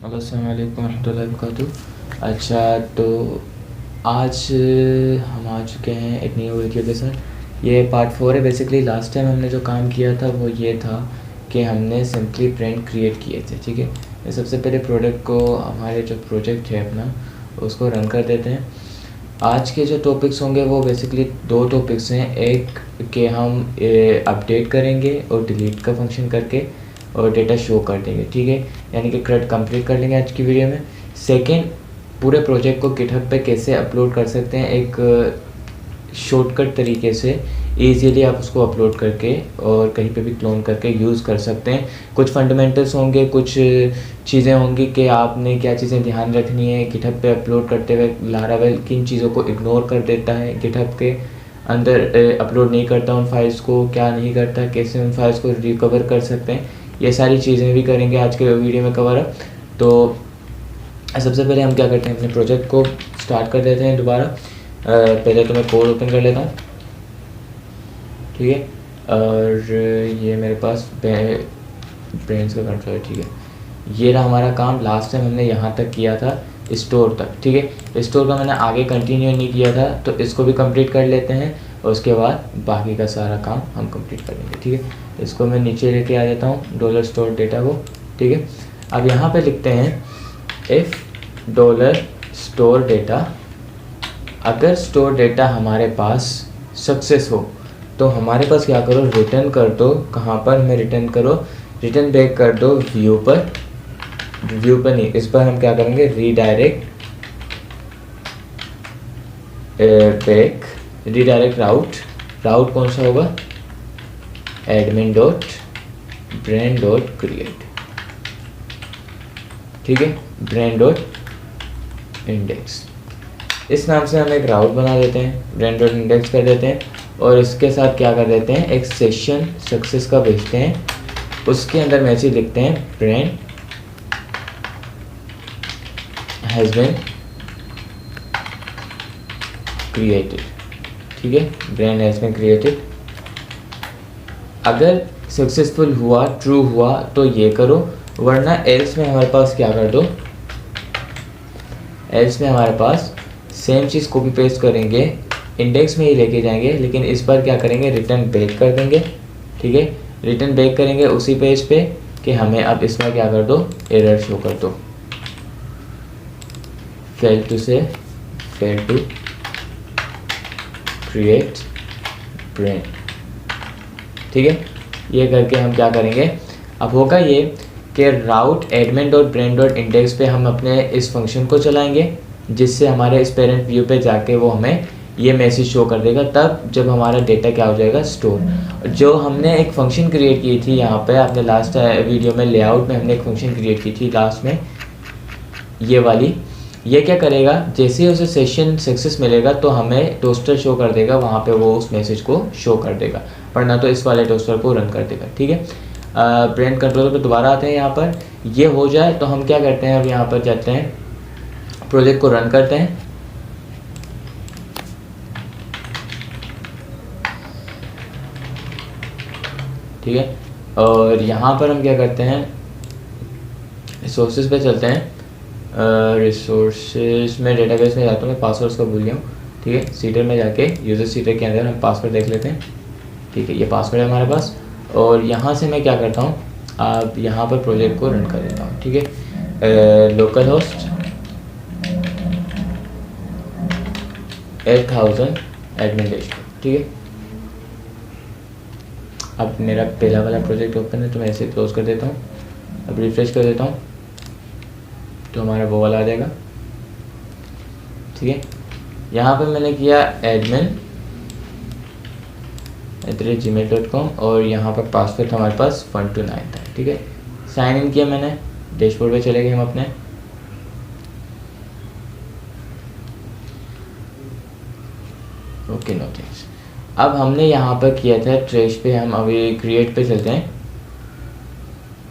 अस्सलाम वालेकुम रहमतुल्लाहि वबरकातुहू। अच्छा, तो आज हम आ चुके हैं एक न्यू वीडियो के साथ। ये पार्ट 4 है। बेसिकली लास्ट टाइम हमने जो काम किया था वो ये था कि हमने सिंपली प्रिंट क्रिएट किए थे। ठीक है, ये सबसे पहले प्रोडक्ट को, हमारे जो प्रोजेक्ट है अपना, उसको रन कर देते हैं। आज के जो टॉपिक्स होंगे वो बेसिकली दो टॉपिक्स हैं। एक कि हम अपडेट करेंगे और डिलीट का फंक्शन करके और डेटा शो कर देंगे। ठीक है, यानी कि CRUD कंप्लीट कर लेंगे आज की वीडियो में। सेकंड, पूरे प्रोजेक्ट को GitHub पे कैसे अपलोड कर सकते हैं, एक शॉर्टकट तरीके से ईजीली आप उसको अपलोड करके और कहीं पे भी क्लोन करके यूज़ कर सकते हैं। कुछ फंडामेंटल्स होंगे, कुछ चीज़ें होंगी कि आपने क्या चीज़ें ध्यान रखनी है GitHub पे अपलोड करते हुए। लारावेल किन चीज़ों को इग्नोर कर देता है, GitHub के अंदर अपलोड नहीं करता उन फाइल्स को, क्या नहीं करता, कैसे उन फाइल्स को रिकवर कर सकते हैं, ये सारी चीज़ें भी करेंगे आज के वीडियो में कवर अप। तो सबसे पहले हम क्या करते हैं, अपने प्रोजेक्ट को स्टार्ट कर देते हैं दोबारा। पहले तो मैं कोड ओपन कर लेता हूँ। ठीक है, और ये मेरे पास ब्रेन्स का कंट्रोल है। ठीक है, ये रहा हमारा काम। लास्ट टाइम हमने यहाँ तक किया था, स्टोर तक। ठीक है, स्टोर का मैंने आगे कंटिन्यू नहीं किया था, तो इसको भी कंप्लीट कर लेते हैं और उसके बाद बाकी का सारा काम हम कंप्लीट करेंगे। ठीक है, इसको मैं नीचे लेके आ जाता हूँ, डॉलर स्टोर डेटा को। ठीक है, अब यहाँ पे लिखते हैं इफ़ डॉलर स्टोर डेटा। अगर स्टोर डेटा हमारे पास सक्सेस हो तो हमारे पास क्या करो, रिटर्न कर दो। कहाँ पर हमें रिटर्न करो, रिटर्न बैक कर दो व्यू पर। व्यू पर नहीं, इस पर हम क्या करेंगे, रीडायरेक्ट बैक, रीडायरेक्ट राउट। राउट कौन सा होगा, admin dot brand dot create. ठीक है, ब्रांड डॉट इंडेक्स, इस नाम से हम एक राउट बना देते हैं, ब्रांड डॉट इंडेक्स कर देते हैं। और इसके साथ क्या कर देते हैं, एक सेशन सक्सेस का भेजते हैं। उसके अंदर मैसेज लिखते हैं ब्रांड हैज़ बीन क्रिएटेड। ठीक है, ब्रांड हैज़ बीन क्रिएटेड। अगर सक्सेसफुल हुआ, ट्रू हुआ तो ये करो, वरना एल्स में हमारे पास क्या कर दो, एल्स में हमारे पास सेम चीज़ कॉपी पेस्ट करेंगे, इंडेक्स में ही लेके जाएंगे, लेकिन इस बार क्या करेंगे, रिटर्न बैक कर देंगे। ठीक है, रिटर्न बैक करेंगे उसी पेज पे कि हमें अब इस बार क्या कर दो, एरर शो कर दो, फेल टू क्रिएट ब्रांड। ठीक है, ये करके हम क्या करेंगे, अब होगा ये कि route admin dot brand dot index पे हम अपने इस फंक्शन को चलाएंगे, जिससे हमारे इस पेरेंट व्यू पे जाके वो हमें ये मैसेज शो कर देगा, तब जब हमारा डेटा क्या हो जाएगा, स्टोर। जो हमने एक फंक्शन क्रिएट की थी यहाँ पे, आपने लास्ट वीडियो में लेआउट में हमने एक फंक्शन क्रिएट की थी लास्ट में, ये वाली। ये क्या करेगा, जैसे ही उसे सेशन सक्सेस मिलेगा तो हमें टोस्टर शो कर देगा, वहाँ पे वो उस मैसेज को शो कर देगा, वरना तो इस वाले टोस्टर को रन कर देगा। ठीक है, ब्रांड कंट्रोलर पे दोबारा आते हैं। यहाँ पर ये हो जाए तो हम क्या करते हैं, अब यहाँ पर जाते हैं, प्रोजेक्ट को रन करते हैं। ठीक है, और यहाँ पर हम क्या करते हैं, रिसोर्सेज पे चलते हैं। रिसोर्सेज में डेटाबेस में जाता हूँ, मैं पासवर्ड्स का भूल गया हूँ। ठीक है, सीडर में जाके यूज़र सीडर के अंदर हम पासवर्ड देख लेते हैं। ठीक है, ये पासवर्ड है हमारे पास, और यहाँ से मैं क्या करता हूँ, अब यहाँ पर प्रोजेक्ट को रन कर देता हूँ। ठीक है, लोकल होस्ट 8000 एडमिन डैशबोर्ड। ठीक है, अब मेरा पहला वाला प्रोजेक्ट ओपन है तो मैं ऐसे क्लोज कर देता हूँ। अब रिफ्रेश कर देता हूँ तो हमारा वो वाला आ जाएगा। ठीक है, यहाँ पर मैंने किया admin@gmail.com और यहाँ पर पासवर्ड हमारे पास 129 था। ठीक है, साइन इन किया मैंने, डैशबोर्ड पे चले गए हम अपने। Okay, know things. अब हमने यहाँ पर किया था ट्रैश पे, हम अभी क्रिएट पे चलते हैं।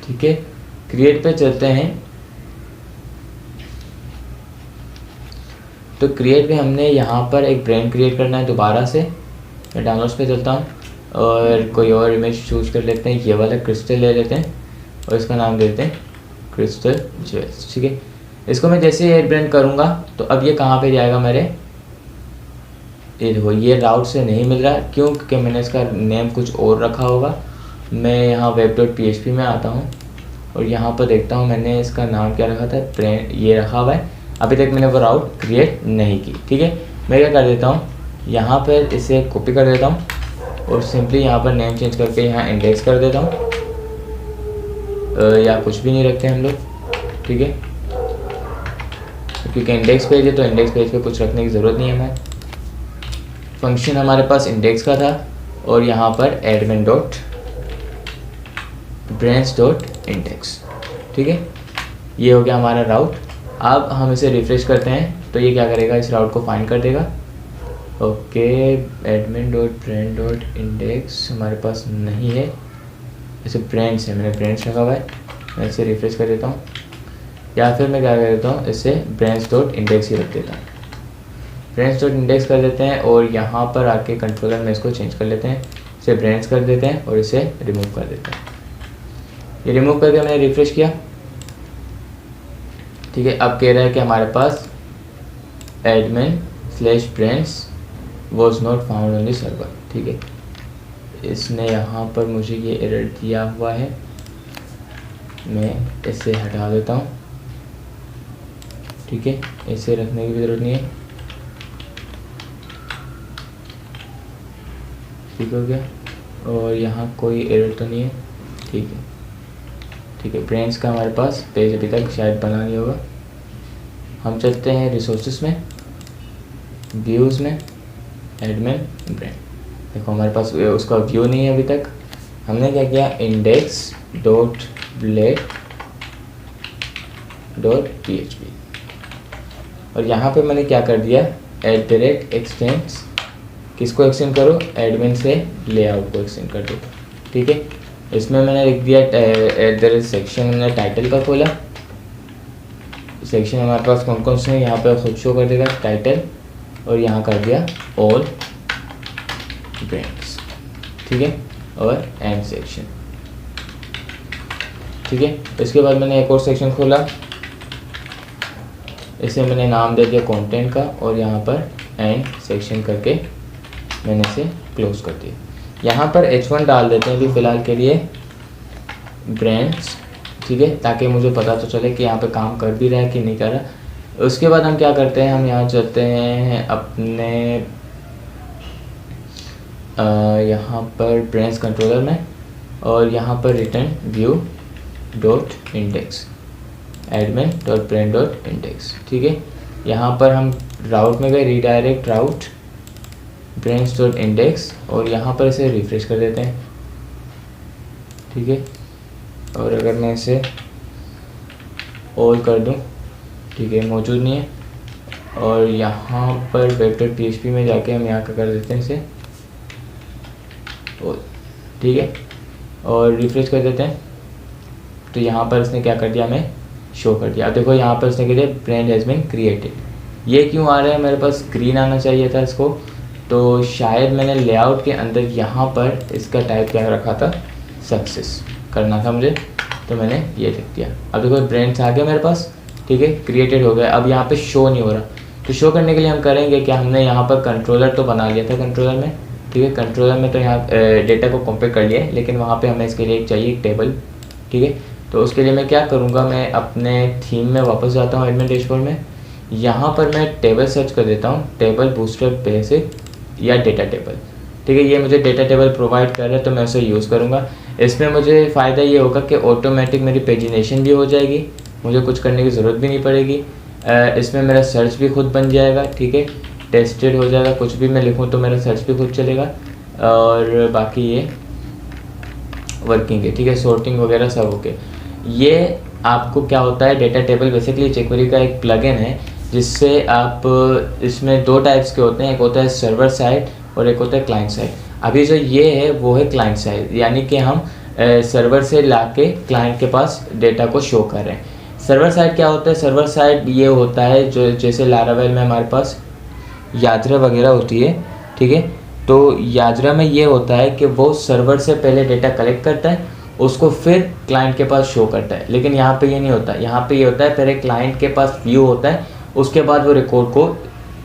ठीक है, क्रिएट पे चलते हैं तो क्रिएट पे हमने यहाँ पर एक ब्रांड क्रिएट करना है दोबारा से। मैं डाउनलोड्स पे चलता हूँ और कोई और इमेज चूज कर लेते हैं, ये वाला क्रिस्टल ले लेते हैं और इसका नाम देते हैं क्रिस्टल ज्वेल्स। ठीक है, इसको मैं जैसे एड ब्रांड करूँगा तो अब ये कहाँ पे जाएगा मेरे, ये देखो ये राउट से नहीं मिल रहा। क्यों? क्योंकि मैंने इसका नेम कुछ और रखा होगा। मैं यहाँ web.php में आता हूँ और यहाँ पर देखता हूँ मैंने इसका नाम क्या रखा था, ब्रांड ये रखा हुआ है। अभी तक मैंने वो राउट क्रिएट नहीं की। ठीक है, मैं क्या कर देता हूँ, यहाँ पर इसे कॉपी कर देता हूँ और सिंपली यहाँ पर नेम चेंज करके यहाँ इंडेक्स कर देता हूँ, या कुछ भी नहीं रखते हम लोग। ठीक है, क्योंकि इंडेक्स पेज है तो इंडेक्स पेज पे कुछ रखने की ज़रूरत नहीं है हमें। फंक्शन हमारे पास इंडेक्स का था और यहाँ पर admin dot branch dot index. ठीक है, ये हो गया हमारा राउट। अब हम इसे रिफ्रेश करते हैं तो ये क्या करेगा, इस राउट को फाइंड कर देगा। Okay, admin dot branch dot index हमारे पास नहीं है, जैसे ब्रांच है, मैंने ब्रांच रखा हुआ है। मैं इसे रिफ्रेश कर देता हूँ, या फिर मैं क्या कर देता हूँ, इसे ब्रांच डॉट इंडेक्स ही रख देता हूँ। ब्रांच डॉट इंडेक्स कर देते हैं और यहाँ पर आके कंट्रोलर में इसको चेंज कर लेते हैं, इसे ब्रांच कर देते हैं और इसे रिमूव कर देते हैं। ये रिमूव करके मैंने रिफ्रेश किया। ठीक है, अब कह रहा है कि हमारे पास admin slash branch was not found on the server. ठीक है, इसने यहाँ पर मुझे ये एरर दिया हुआ है, मैं इसे हटा देता हूँ। ठीक है, इसे रखने की भी ज़रूरत नहीं है। ठीक हो गया, और यहाँ कोई एरर तो नहीं है। ठीक है, ठीक है, ब्रांच का हमारे पास पेज अभी तक शायद बना नहीं होगा। हम चलते हैं रिसोर्सेस में, व्यूज़ में, एडमिन ब्रांच। देखो हमारे पास उसका व्यू नहीं है अभी तक। हमने क्या किया, index dot blade dot php, और यहाँ पे मैंने क्या कर दिया, @extends, किसको एक्सटेंड करो, एडमिन से लेआउट को एक्सटेंड कर दो। ठीक है, इसमें मैंने लिख दिया सेक्शन, मैंने टाइटल का खोला। सेक्शन हमारे पास कौन कौन से हैं यहाँ पे खुद शो कर देगा, टाइटल, और यहाँ कर दिया ऑल ब्रांड्स। ठीक है, और एंड सेक्शन। ठीक है, इसके बाद मैंने एक और सेक्शन खोला, इसे मैंने नाम दे दिया कंटेंट का, और यहाँ पर एंड सेक्शन करके मैंने इसे क्लोज कर दिया। यहाँ पर h1 डाल देते हैं अभी फ़िलहाल के लिए, ब्रांड्स। ठीक है, ताकि मुझे पता तो चले कि यहाँ पे काम कर भी रहा है कि नहीं कर रहा। उसके बाद हम क्या करते हैं, हम यहाँ चलते हैं अपने यहाँ पर ब्रांच कंट्रोलर में, और यहाँ पर return view dot index, admin dot branch dot index. ठीक है, यहाँ पर हम राउट में गए, रीडायरेक्ट राउट ब्रांच डॉट इंडेक्स, और यहाँ पर इसे रिफ्रेश कर देते हैं। ठीक है, और अगर मैं इसे ऑल कर दूं, ठीक है, मौजूद नहीं है। और यहाँ पर web.php में जाके हम यहाँ का कर देते हैं इसे ऑल। ठीक है, और रिफ्रेश कर देते हैं तो यहाँ पर इसने क्या कर दिया, हमें शो कर दिया। अब देखो यहाँ पर इसने कह दिया ब्रांड हैज़ बीन क्रिएटेड। ये क्यों आ रहा है, मेरे पास ग्रीन आना चाहिए था इसको, तो शायद मैंने लेआउट के अंदर यहाँ पर इसका टाइप क्या रखा था, सक्सेस करना था मुझे, तो मैंने ये लिख दिया। अब देखो ब्रांड्स आ गया मेरे पास। ठीक है, क्रिएटेड हो गया। अब यहाँ पे शो नहीं हो रहा, तो शो करने के लिए हम करेंगे क्या, हमने यहाँ पर कंट्रोलर तो बना लिया था कंट्रोलर में। ठीक है, कंट्रोलर में तो यहाँ डेटा को कॉम्पेक्ट कर लिया है, लेकिन वहाँ पे हमें इसके लिए चाहिए एक टेबल। ठीक है, तो उसके लिए मैं क्या करूँगा, मैं अपने थीम में वापस जाता हूँ, एडमिन डैशबोर्ड में। यहाँ पर मैं टेबल सर्च कर देता हूँ, टेबल बूस्टर बेसिक या डेटा टेबल। ठीक है, ये मुझे डेटा टेबल प्रोवाइड कर रहा है तो मैं उसे यूज़ करूँगा। इसमें मुझे फ़ायदा ये होगा कि ऑटोमेटिक मेरी पेजिनेशन भी हो जाएगी, मुझे कुछ करने की ज़रूरत भी नहीं पड़ेगी। इसमें मेरा सर्च भी खुद बन जाएगा। ठीक है, टेस्टेड हो जाएगा, कुछ भी मैं लिखूँ तो मेरा सर्च भी खुद चलेगा, और बाकी ये वर्किंग है। ठीक है, सॉर्टिंग वगैरह सब ओके। ये आपको क्या होता है, डेटा टेबल बेसिकली jQuery का एक प्लगइन है, जिससे आप, इसमें दो टाइप्स के होते हैं, एक होता है सर्वर साइड और एक होता है क्लाइंट साइड। अभी जो ये है वो है क्लाइंट साइड, यानी कि हम सर्वर से लाके क्लाइंट के पास डेटा को शो कर रहे हैं। सर्वर साइड क्या होता है, सर्वर साइड ये होता है जो जैसे लारावेल में हमारे पास यात्रा वगैरह होती है। ठीक है, तो यात्रा में ये होता है कि वो सर्वर से पहले डेटा कलेक्ट करता है, उसको फिर क्लाइंट के पास शो करता है। लेकिन यहाँ पे ये नहीं होता, यहाँ पे ये होता है पहले क्लाइंट के पास व्यू होता है, उसके बाद वो रिकॉर्ड को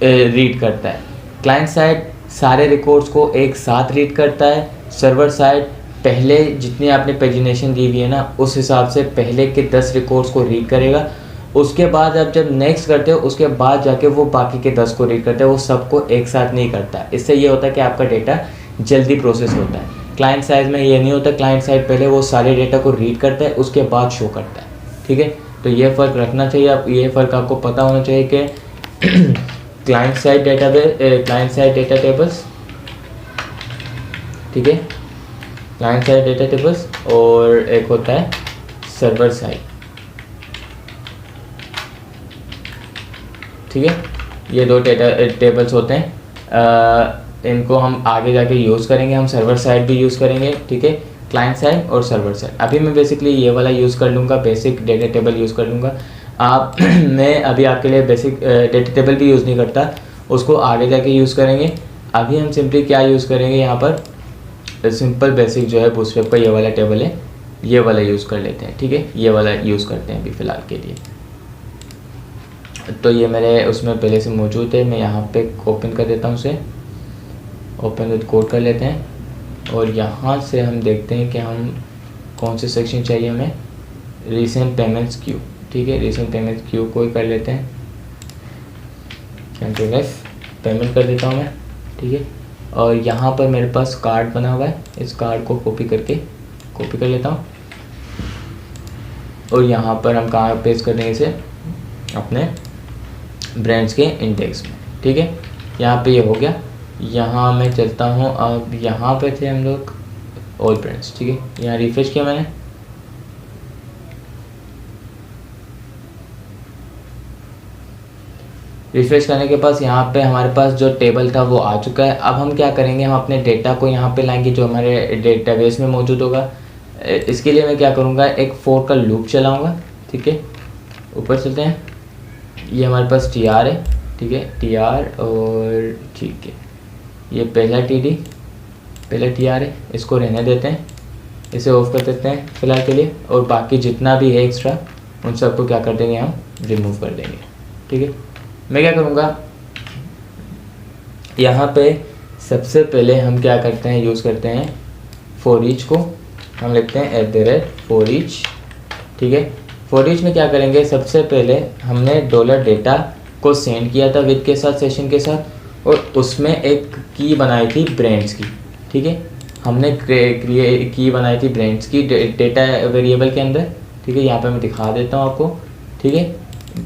रीड करता है। क्लाइंट साइड सारे रिकॉर्ड्स को एक साथ रीड करता है, सर्वर साइड पहले जितनी आपने पेजिनेशन दी हुई है ना उस हिसाब से पहले के 10 रिकॉर्ड्स को रीड करेगा। उसके बाद आप जब नेक्स्ट करते हो उसके बाद जाके वो बाकी के 10 को रीड करता है, वो सबको एक साथ नहीं करता। इससे ये होता है कि आपका डेटा जल्दी प्रोसेस होता है। क्लाइंट साइड में ये नहीं होता, क्लाइंट साइड पहले वो सारे डेटा को रीड करता है उसके बाद शो करता है। ठीक है, तो ये फ़र्क रखना चाहिए, आप ये फ़र्क आपको पता होना चाहिए कि क्लाइंट साइड डेटा टेबल्स, ठीक है, क्लाइंट साइड डेटा टेबल्स और एक होता है सर्वर साइड। ठीक है, ये दो डेटा टेबल्स होते हैं। इनको हम आगे जाके यूज़ करेंगे, हम सर्वर साइड भी यूज़ करेंगे। ठीक है, क्लाइंट साइड और सर्वर साइड। अभी मैं बेसिकली ये वाला यूज़ कर लूँगा, बेसिक डेटा टेबल यूज़ कर लूँगा। आप मैं अभी आपके लिए बेसिक डेटा टेबल भी यूज़ नहीं करता, उसको आगे जाके यूज़ करेंगे। अभी हम सिंपली क्या यूज़ करेंगे, यहाँ पर सिंपल बेसिक जो है बूटस्ट्रैप का ये वाला टेबल है, ये वाला यूज़ कर लेते हैं। ठीक है, ये वाला यूज़ करते हैं अभी फ़िलहाल के लिए। तो ये मेरे उसमें पहले से मौजूद है, मैं यहाँ पे ओपन कर देता हूँ उसे, ओपन विद कोड कर लेते हैं और यहाँ से हम देखते हैं कि हम कौन से सेक्शन चाहिए हमें, रीसेंट पेमेंट्स क्यू। ठीक है, रीसेंट पेमेंट्स क्यू को ही कर लेते हैं, कंट्रोल एफ पेमेंट कर देता हूँ मैं। ठीक है, और यहाँ पर मेरे पास कार्ड बना हुआ है, इस कार्ड को कॉपी कर लेता हूँ और यहाँ पर हम कहाँ पेस्ट कर देंगे इसे, अपने ब्रांड्स के इंडेक्स में। ठीक है, यहाँ पे ये हो गया। यहाँ मैं चलता हूँ, अब यहाँ पे थे हम लोग ऑल ब्रांड्स। ठीक है, यहाँ रिफ्रेश किया मैंने, रिफ्रेश करने के पास यहाँ पे हमारे पास जो टेबल था वो आ चुका है। अब हम क्या करेंगे, हम अपने डेटा को यहाँ पे लाएंगे जो हमारे डेटाबेस में मौजूद होगा। इसके लिए मैं क्या करूँगा, एक फॉर का लूप चलाऊँगा। ठीक है, ऊपर चलते हैं, ये हमारे पास टी आर है। ठीक है, टी आर और ठीक है, ये पहला टी आर है, इसको रहने देते हैं, इसे ऑफ कर देते हैं फ़िलहाल के लिए। और बाकी जितना भी है एक्स्ट्रा उन सबको क्या कर देंगे, हम रिमूव कर देंगे। ठीक है, मैं क्या करूँगा, यहाँ पे सबसे पहले हम क्या करते हैं, यूज़ करते हैं फॉर ईच को, हम लिखते हैं @for each। ठीक है, फॉर ईच में क्या करेंगे, सबसे पहले हमने $डेटा को सेंड किया था विद के साथ, सेशन के साथ, और उसमें एक की बनाई थी ब्रांड्स की। ठीक है, हमने की बनाई थी ब्रांड्स की डेटा वेरिएबल के अंदर। ठीक है, यहाँ पे मैं दिखा देता हूँ आपको। ठीक है,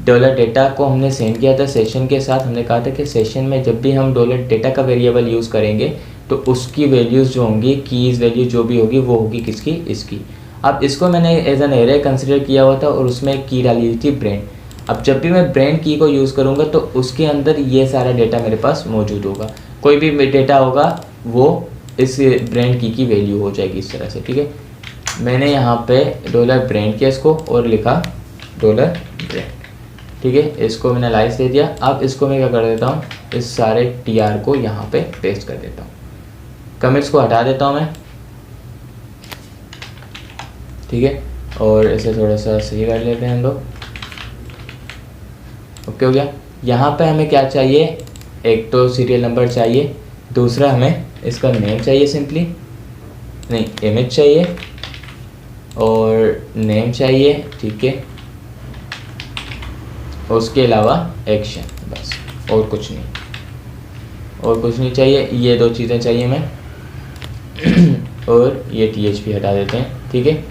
$डेटा को हमने सेंड किया था सेशन के साथ। हमने कहा था कि सेशन में जब भी हम $डेटा का वेरिएबल यूज़ करेंगे तो उसकी वैल्यूज़ जो होंगी, कीज़ वैल्यू जो भी होगी वो होगी किसकी, इसकी। अब इसको मैंने एज एन एरे कंसिडर किया हुआ था और उसमें एक की डाली हुई थी ब्रांड। अब जब भी मैं ब्रांड की को यूज़ करूँगा तो उसके अंदर ये सारा डेटा मेरे पास मौजूद होगा। कोई भी डेटा होगा वो इस ब्रांड की वैल्यू हो जाएगी इस तरह से। ठीक है, मैंने यहाँ पे $ब्रांड किया इसको और लिखा $ब्रांड। ठीक है, इसको मैंने लाइस दे दिया। अब इसको मैं क्या कर देता हूँ, इस सारे टीआर को यहाँ पे पेस्ट कर देता हूँ, कमेंट्स को हटा देता हूँ मैं। ठीक है, और इसे थोड़ा सा सही कर लेते हैं हम लोग। ओके हो गया। यहाँ पे हमें क्या चाहिए, एक तो सीरियल नंबर चाहिए, दूसरा हमें इसका नेम चाहिए, सिंपली नहीं इमेज चाहिए और नेम चाहिए। ठीक है, उसके अलावा एक्शन, बस और कुछ नहीं चाहिए। ये दो चीज़ें चाहिए हमें और ये THP हटा देते हैं। ठीक है,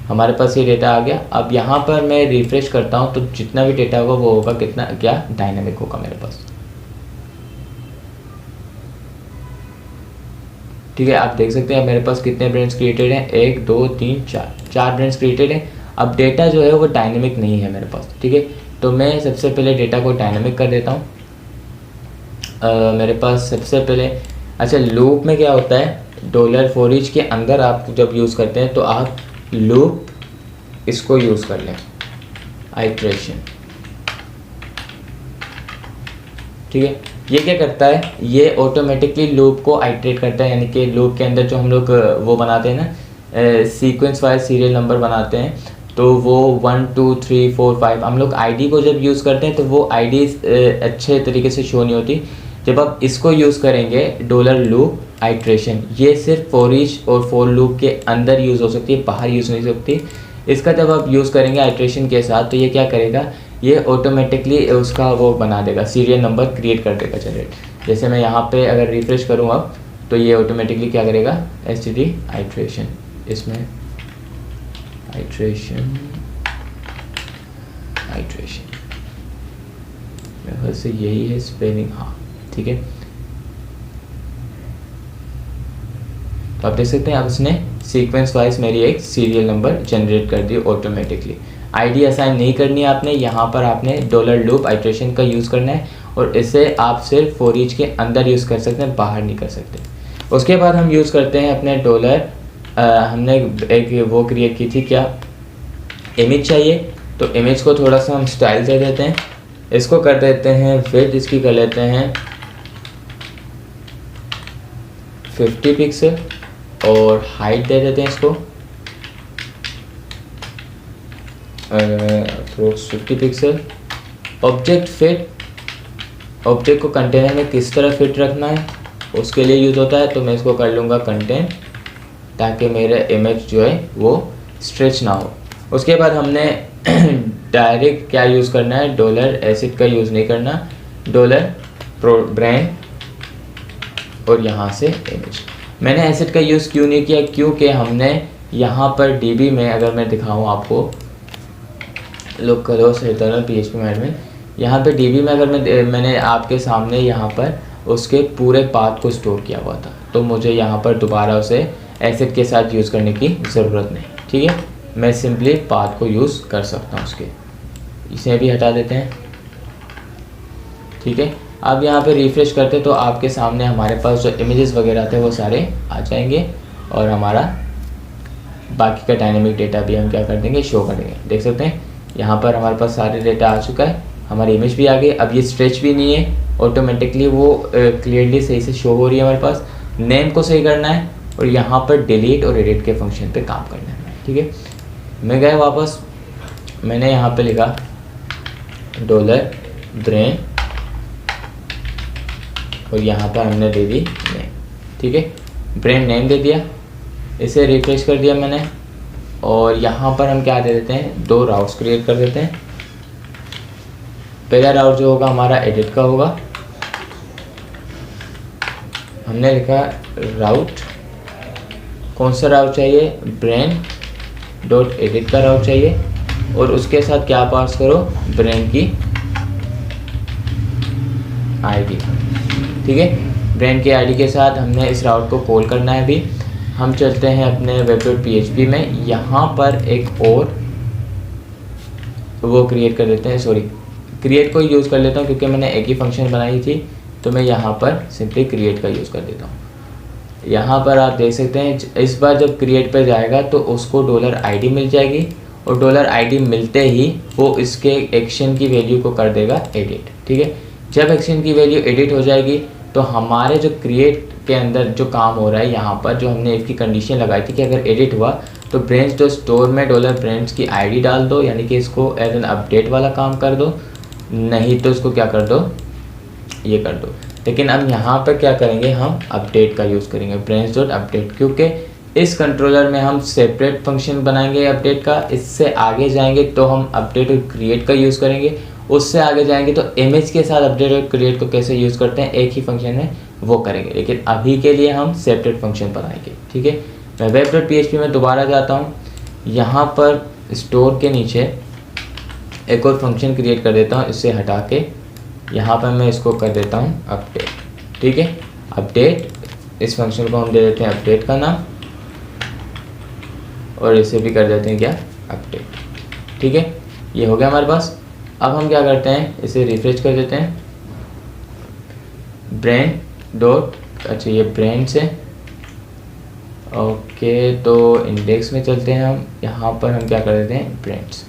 हमारे पास ये डेटा आ गया। अब यहाँ पर मैं रिफ्रेश करता हूँ तो जितना भी डेटा होगा वो होगा कितना, क्या डायनामिक होगा मेरे पास। ठीक है, आप देख सकते हैं मेरे पास कितने ब्रांड्स क्रिएटेड हैं, 1 2 3 4 ब्रांड्स क्रिएटेड हैं। अब डेटा जो है वो डायनामिक नहीं है मेरे पास। ठीक है, तो मैं सबसे पहले डेटा को डायनामिक कर देता हूँ। मेरे पास सबसे पहले, अच्छा लूप में क्या होता है, $for each के अंदर आप जब यूज़ करते हैं तो आप लूप इसको यूज़ कर लें, आइट्रेशन। ठीक है, ये क्या करता है, ये ऑटोमेटिकली लूप को आइट्रेट करता है, यानी कि लूप के अंदर जो हम लोग वो बनाते हैं ना सीक्वेंस वाइज सीरियल नंबर बनाते हैं, तो वो 1 2 3 4 5 हम लोग आईडी को जब यूज़ करते हैं तो वो आईडी अच्छे तरीके से शो नहीं होती। जब आप इसको यूज़ करेंगे डॉलर लूप आइट्रेशन, ये सिर्फ फॉर ईच और फॉर लूप के अंदर यूज़ हो सकती है, बाहर यूज़ नहीं सकती। इसका जब आप यूज़ करेंगे आइट्रेशन के साथ तो ये क्या करेगा, ये ऑटोमेटिकली उसका वो बना देगा, सीरियल नंबर क्रिएट कर देगा जनरेट। जैसे मैं यहाँ पे अगर रिफ्रेश करूँ अब तो ये ऑटोमेटिकली क्या करेगा, एसटीडी आइट्रेशन, इसमें आइट्रेशन मेरे ख्याल से यही है स्पेलिंग, हाँ ठीक है। तो आप देख सकते हैं अब इसने सीक्वेंस वाइज मेरी एक सीरियल नंबर जनरेट कर दी ऑटोमेटिकली। आईडी असाइन नहीं करनी है आपने, यहाँ पर आपने डॉलर लूप आइट्रेशन का यूज़ करना है और इसे आप सिर्फ फॉर ईच के अंदर यूज़ कर सकते हैं, बाहर नहीं कर सकते। उसके बाद हम यूज़ करते हैं अपने डॉलर, हमने एक वो क्रिएट की थी, क्या इमेज चाहिए, तो इमेज को थोड़ा सा हम स्टाइल दे देते हैं, इसको कर देते हैं विड्थ, इसकी कर लेते हैं 50 पिक्सल और हाइट दे देते हैं इसको approx 50 pixel. Object fit, object को कंटेनर में किस तरह फिट रखना है उसके लिए यूज़ होता है, तो मैं इसको कर लूँगा कंटेंट, ताकि मेरा इमेज जो है वो स्ट्रेच ना हो। उसके बाद हमने डायरेक्ट क्या यूज़ करना है, डॉलर एसिड का यूज़ नहीं करना, डॉलर ब्रांड और यहाँ से इमेज। मैंने एसिड का यूज़ क्यों नहीं किया, क्योंकि हमने यहाँ पर डीबी में, अगर मैं दिखाऊँ आपको, लुक करो सेटल PHP में एडमिन, यहाँ पे डीबी में अगर मैंने आपके सामने यहाँ पर उसके पूरे पाथ को स्टोर किया हुआ था, तो मुझे यहाँ पर दोबारा उसे एसिड के साथ यूज़ करने की ज़रूरत नहीं, ठीक है। मैं सिंपली पाथ को यूज़ कर सकता हूँ उसके, इसे भी हटा देते हैं, ठीक है। अब यहाँ पे रिफ्रेश करते तो आपके सामने हमारे पास जो इमेजेस वगैरह थे वो सारे आ जाएंगे और हमारा बाकी का डायनेमिक डेटा भी हम क्या कर देंगे, शो कर देंगे। देख सकते हैं यहाँ पर हमारे पास सारे डेटा आ चुका है, हमारी इमेज भी आ गई। अब ये स्ट्रेच भी नहीं है, ऑटोमेटिकली वो क्लियरली सही से शो हो रही है हमारे पास। नेम को सही करना है और यहाँ पर डिलीट और एडिट के फंक्शन पे काम करना है, ठीक है। मैं गया वापस, मैंने यहाँ पे लिखा डॉलर ब्रेन और यहाँ पर हमने दे दी नेम, ठीक है, ब्रेन नेम दे दिया। इसे रिफ्रेश कर दिया मैंने और यहाँ पर हम क्या दे देते हैं, 2 राउट्स क्रिएट कर देते हैं। पहला राउट जो होगा हमारा एडिट का होगा, हमने लिखा राउट, कौन सा राउट चाहिए, ब्रेन डॉट एडिट का राउट चाहिए और उसके साथ क्या पास करो, ब्रेन की आईडी, ठीक है। ब्रेन की आईडी के साथ हमने इस राउट को कॉल करना है। अभी हम चलते हैं अपने web.php में, यहाँ पर एक और वो क्रिएट कर देते हैं, सॉरी क्रिएट को यूज़ कर लेता हूँ क्योंकि मैंने एक ही फंक्शन बनाई थी, तो मैं यहाँ पर सिंपली क्रिएट का यूज़ कर देता हूँ। यहाँ पर आप देख सकते हैं इस बार जब क्रिएट पर जाएगा तो उसको डॉलर आईडी मिल जाएगी और डॉलर आईडी मिलते ही वो इसके एक्शन की वैल्यू को कर देगा एडिट, ठीक है। जब एक्शन की वैल्यू एडिट हो जाएगी तो हमारे जो क्रिएट के अंदर जो काम हो रहा है, यहाँ पर जो हमने इसकी कंडीशन लगाई थी कि अगर एडिट हुआ तो ब्रेंच जो स्टोर में डॉलर ब्रेंच की आईडी डाल दो, यानी कि इसको एज एन अपडेट वाला काम कर दो, नहीं तो इसको क्या कर दो, ये कर दो। लेकिन अब यहाँ पर क्या करेंगे, हम अपडेट का यूज़ करेंगे, ब्रेंच डॉट अपडेट, क्योंकि इस कंट्रोलर में हम सेपरेट फंक्शन बनाएंगे अपडेट का। इससे आगे जाएंगे तो हम अपडेट और क्रिएट का यूज़ करेंगे, उससे आगे जाएंगे तो इमेज के साथ अपडेट और क्रिएट को कैसे यूज़ करते हैं एक ही फंक्शन में वो करेंगे। लेकिन अभी के लिए हम सेपरेट फंक्शन बनाएंगे, ठीक है। मैं web.php में दोबारा जाता हूँ, यहाँ पर स्टोर के नीचे एक और फंक्शन क्रिएट कर देता हूँ, इससे हटा के यहाँ पर मैं इसको कर देता हूँ अपडेट, ठीक है। अपडेट, इस फंक्शन को हम दे देते हैं अपडेट का नाम और इसे भी कर देते हैं क्या, अपडेट, ठीक है। ये हो गया हमारे पास। अब हम क्या करते हैं, इसे रिफ्रेश कर देते हैं, ब्रेन डॉट, अच्छा ये ब्रेन से, ओके, तो इंडेक्स में चलते हैं हम, यहाँ पर हम क्या कर देते हैं, ब्रेंड्स।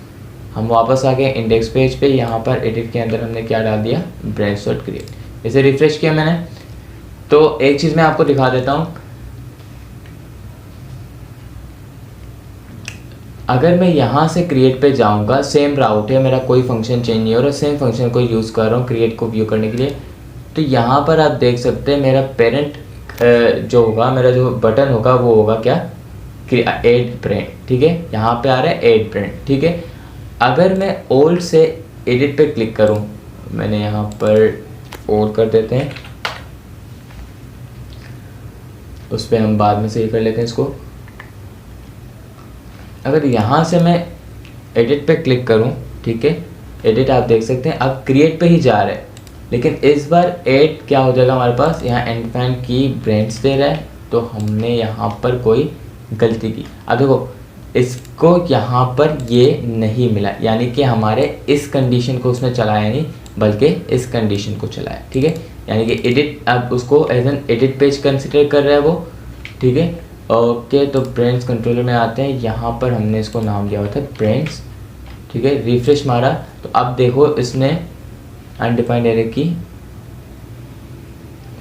हम वापस आ गए इंडेक्स पेज पे, यहाँ पर एडिट के अंदर हमने क्या डाल दिया, ब्रेंड्स डॉट क्रिएट। इसे रिफ्रेश किया मैंने, तो एक चीज़ मैं आपको दिखा देता हूँ, अगर मैं यहाँ से क्रिएट पे जाऊँगा, सेम राउट है मेरा, कोई फंक्शन चेंज नहीं हो रहा, सेम फंक्शन को यूज़ कर रहा हूँ क्रिएट को व्यू करने के लिए, तो यहाँ पर आप देख सकते हैं मेरा पेरेंट जो होगा, मेरा जो बटन होगा वो होगा क्या, कि ऐड ब्रांड, ठीक है, यहाँ पे आ रहा है ऐड ब्रांड, ठीक है। अगर मैं ओल्ड से एडिट पे क्लिक करूँ, मैंने यहाँ पर ओल्ड कर देते हैं, उस पर हम बाद में सही कर लेते हैं इसको। अगर यहाँ से मैं एडिट पे क्लिक करूँ, ठीक है, एडिट आप देख सकते हैं अब क्रिएट पे ही जा रहा है, लेकिन इस बार ऐड क्या हो जाएगा हमारे पास, यहाँ एंड की ब्रांड्स दे रहा है, तो हमने यहाँ पर कोई गलती की। अब देखो इसको यहाँ पर ये नहीं मिला, यानी कि हमारे इस कंडीशन को उसने चलाया नहीं बल्कि इस कंडीशन को चलाया, ठीक है। यानी कि एडिट, अब उसको as an edit page consider कर रहा है वो, ठीक है। ओके, तो ब्रांड्स कंट्रोलर में आते हैं, यहाँ पर हमने इसको नाम दिया हुआ था ब्रांड्स, ठीक है। रिफ्रेश मारा तो अब देखो इसने अनडिफाइंड एरे की,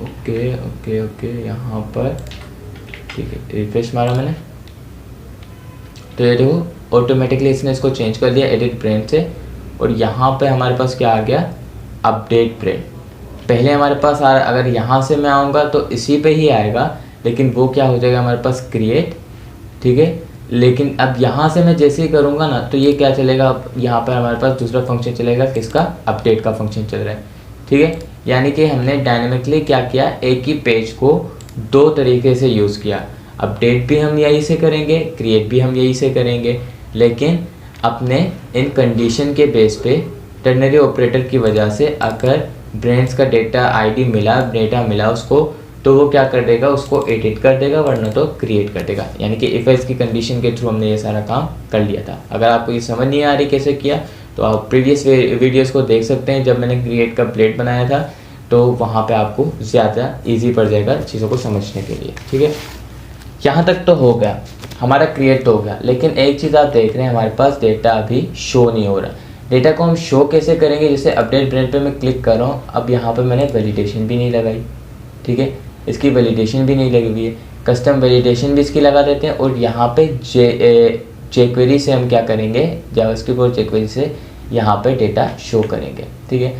ओके ओके ओके, यहाँ पर ठीक है, रिफ्रेश मारा मैंने, तो ये देखो ऑटोमेटिकली इसने इसको चेंज कर दिया एडिट ब्रांड से, और यहाँ पे हमारे पास क्या आ गया, अपडेट ब्रांड। पहले हमारे पास अगर यहाँ से मैं आऊँगा तो इसी पे ही आएगा, लेकिन वो क्या हो जाएगा हमारे पास क्रिएट, ठीक है। लेकिन अब यहाँ से मैं जैसे ही करूँगा ना, तो ये क्या चलेगा, अब यहाँ पर हमारे पास दूसरा फंक्शन चलेगा, किसका, अपडेट का फंक्शन चल रहा है, ठीक है। यानी कि हमने डायनेमिकली क्या किया, एक ही पेज को दो तरीके से यूज़ किया, अपडेट भी हम यहीं से करेंगे, क्रिएट भी हम यहीं से करेंगे, लेकिन अपने इन कंडीशन के बेस पे टर्नरी ऑपरेटर की वजह से अगर ब्रांड्स का डेटा मिला उसको, तो वो क्या कर देगा, उसको एडिट कर देगा, वरना तो क्रिएट कर देगा। यानी कि इफ एल्स की कंडीशन के थ्रू हमने ये सारा काम कर लिया था। अगर आपको ये समझ नहीं आ रही कैसे किया, तो आप प्रीवियस वीडियोस को देख सकते हैं, जब मैंने क्रिएट का प्लेट बनाया था, तो वहाँ पे आपको ज़्यादा ईजी पड़ जाएगा चीज़ों को समझने के लिए, ठीक है। यहाँ तक तो हो गया, हमारा क्रिएट तो हो गया, लेकिन एक चीज़ आप देख रहे हैं, हमारे पास डेटा अभी शो नहीं हो रहा। डेटा को हम शो कैसे करेंगे, जैसे अपडेट ब्रांड पे मैं क्लिक कर रहा हूँ, अब यहाँ पे मैंने वैलिडेशन भी नहीं लगाई, ठीक है, इसकी वैलिडेशन भी नहीं लगी हुई है, कस्टम वैलिडेशन भी इसकी लगा देते हैं, और यहाँ पे jQuery से हम क्या करेंगे, जावास्क्रिप्ट और jQuery से यहाँ पे डेटा शो करेंगे, ठीक है।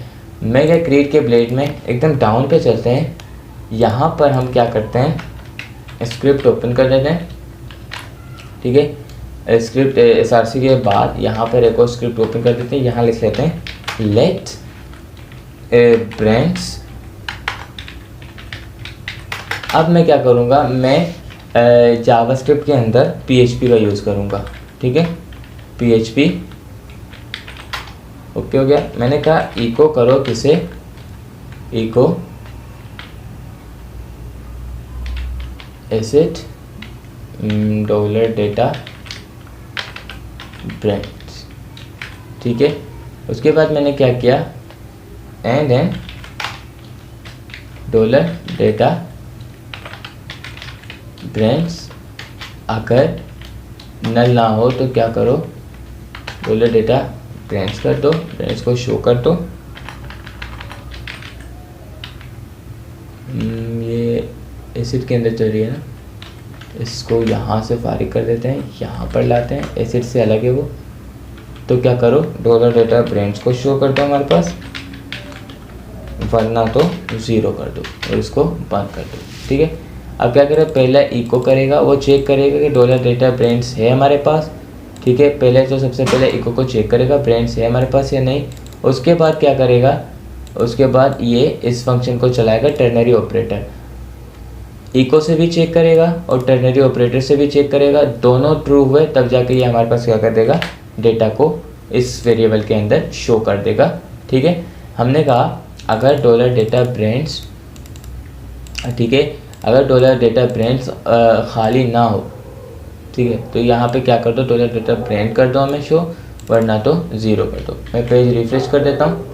मैं क्या क्रिएट के ब्लेड में एकदम डाउन पे चलते हैं, यहाँ पर हम क्या करते हैं, स्क्रिप्ट ओपन कर देते हैं, ठीक है। स्क्रिप्ट src के बाद यहाँ पर एक और स्क्रिप्ट ओपन कर देते हैं, यहाँ लिख लेते हैं लेट ब्रांड्स। अब मैं क्या करूँगा, मैं जावास्क्रिप्ट के अंदर PHP का यूज़ करूँगा, ठीक है, PHP ओके हो गया। मैंने कहा इको करो किसे, echo asset dollar data brands, ठीक है। उसके बाद मैंने क्या किया, and then dollar data brands, अगर नल ना हो तो क्या करो, डॉलर डेटा ब्रांड्स कर दो, ब्रांड्स को शो कर दो। ये एसिड के अंदर चल रही है ना, इसको यहाँ से फारिग कर देते हैं, यहाँ पर लाते हैं, एसिड से अलग है वो, तो क्या करो, डॉलर डेटा ब्रांड्स को शो कर दो हमारे पास, वरना तो 0 कर दो और इसको बंद कर दो, ठीक है। अब क्या करें, पहले इको करेगा, वो चेक करेगा कि डॉलर डेटा ब्रांड्स है हमारे पास, ठीक है। पहले तो सबसे पहले इको को चेक करेगा ब्रांड्स है हमारे पास या नहीं। उसके बाद क्या करेगा, उसके बाद ये इस फंक्शन को चलाएगा टर्नरी ऑपरेटर, इको से भी चेक करेगा और टर्नरी ऑपरेटर से भी चेक करेगा, दोनों ट्रू हुए तब जाके ये हमारे पास क्या कर देगा, डेटा को इस वेरिएबल के अंदर शो कर देगा, ठीक है। हमने कहा अगर डॉलर डेटा ब्रांड्स, ठीक है, अगर डॉलर डेटा ब्रांड्स खाली ना हो, ठीक है, तो यहाँ पे क्या कर दो, डॉलर डेटा ब्रांड कर दो हमें शो, वरना तो 0 कर दो। मैं पेज रिफ्रेश कर देता हूँ,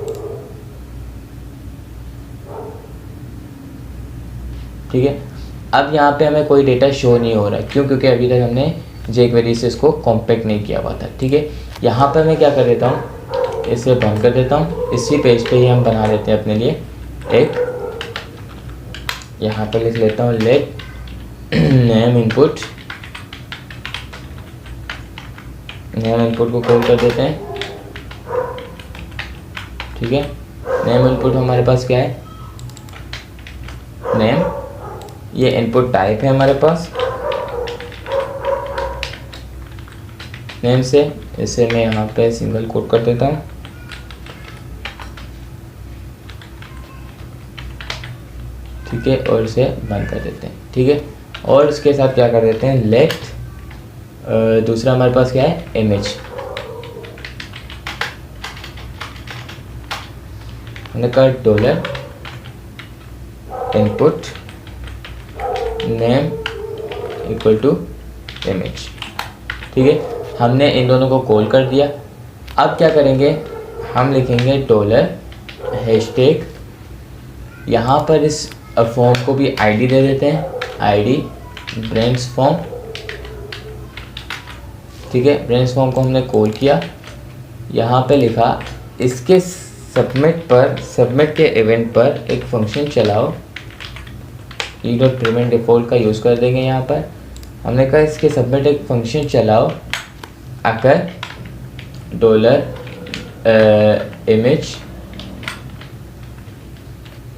ठीक है। अब यहाँ पे हमें कोई डेटा शो नहीं हो रहा है, क्यों, क्योंकि अभी तक हमने jQuery से इसको कॉम्पैक्ट नहीं किया हुआ था, ठीक है। यहाँ पर मैं क्या कर देता हूँ, इसे बंद कर देता हूँ, इसी पेज पे ही हम बना लेते हैं अपने लिए एक, यहाँ पर लिख लेता हूँ let name input name input को कॉल कर देते हैं, ठीक है। नेम इनपुट हमारे पास क्या है, नेम, ये इनपुट टाइप है हमारे पास नेम से। इसे मैं यहाँ पे सिंगल कोट कर देता हूँ, ठीक है, और इसे बंद कर देते हैं, ठीक है। और इसके साथ क्या कर देते हैं, लेट दूसरा हमारे पास क्या है, इमेज। हमने कहा dollar input name equal to image, ठीक है। हमने इन दोनों को कॉल कर दिया। अब क्या करेंगे, हम लिखेंगे डॉलर हैशटैग, यहाँ पर इस फॉर्म को भी आईडी दे देते हैं, आईडी ब्रांच फॉर्म, ठीक है। ब्रांच फॉर्म को हमने कॉल किया, यहाँ पे लिखा इसके सबमिट के इवेंट पर एक फंक्शन चलाओ, e.prevent डिफ़ॉल्ट का यूज़ कर देंगे। यहाँ पर हमने कहा इसके सबमिट एक फंक्शन चलाओ अगर डॉलर इमेज,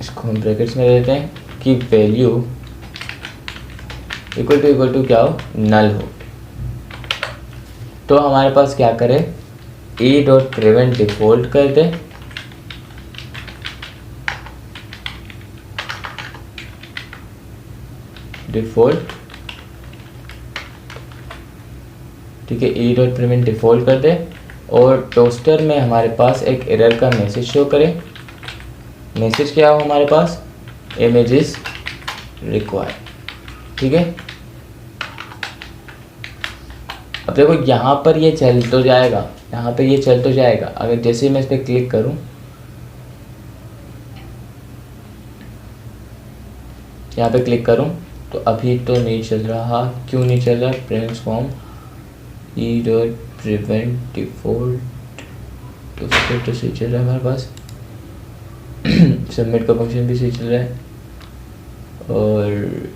इसको हम ब्रैकेट्स में देते हैं, कि वैल्यू इक्वल टू क्या हो, नल हो। तो हमारे पास क्या करें, e.prevent डिफ़ॉल्ट कर दे, डिफ़ॉल्ट, ठीक है, e.prevent डिफ़ॉल्ट कर दे। और टोस्टर में हमारे पास एक एरर का मैसेज शो करे। मैसेज क्या हो हमारे पास, इमेजेस रिक्वायर्ड, ठीक है। अब देखो यहाँ पर ये चल तो जाएगा, यहाँ पे ये चल तो जाएगा। अगर जैसे मैं इस पर क्लिक करूँ, यहाँ पे क्लिक करूँ, तो अभी तो नहीं चल रहा। क्यों नहीं चल रहा, ब्रांच फॉर्म e.prevent डिफ़ॉल्ट, तो फिर तो सही चल रहा है हमारे पास। सबमिट का फंक्शन भी सही चल रहा है। और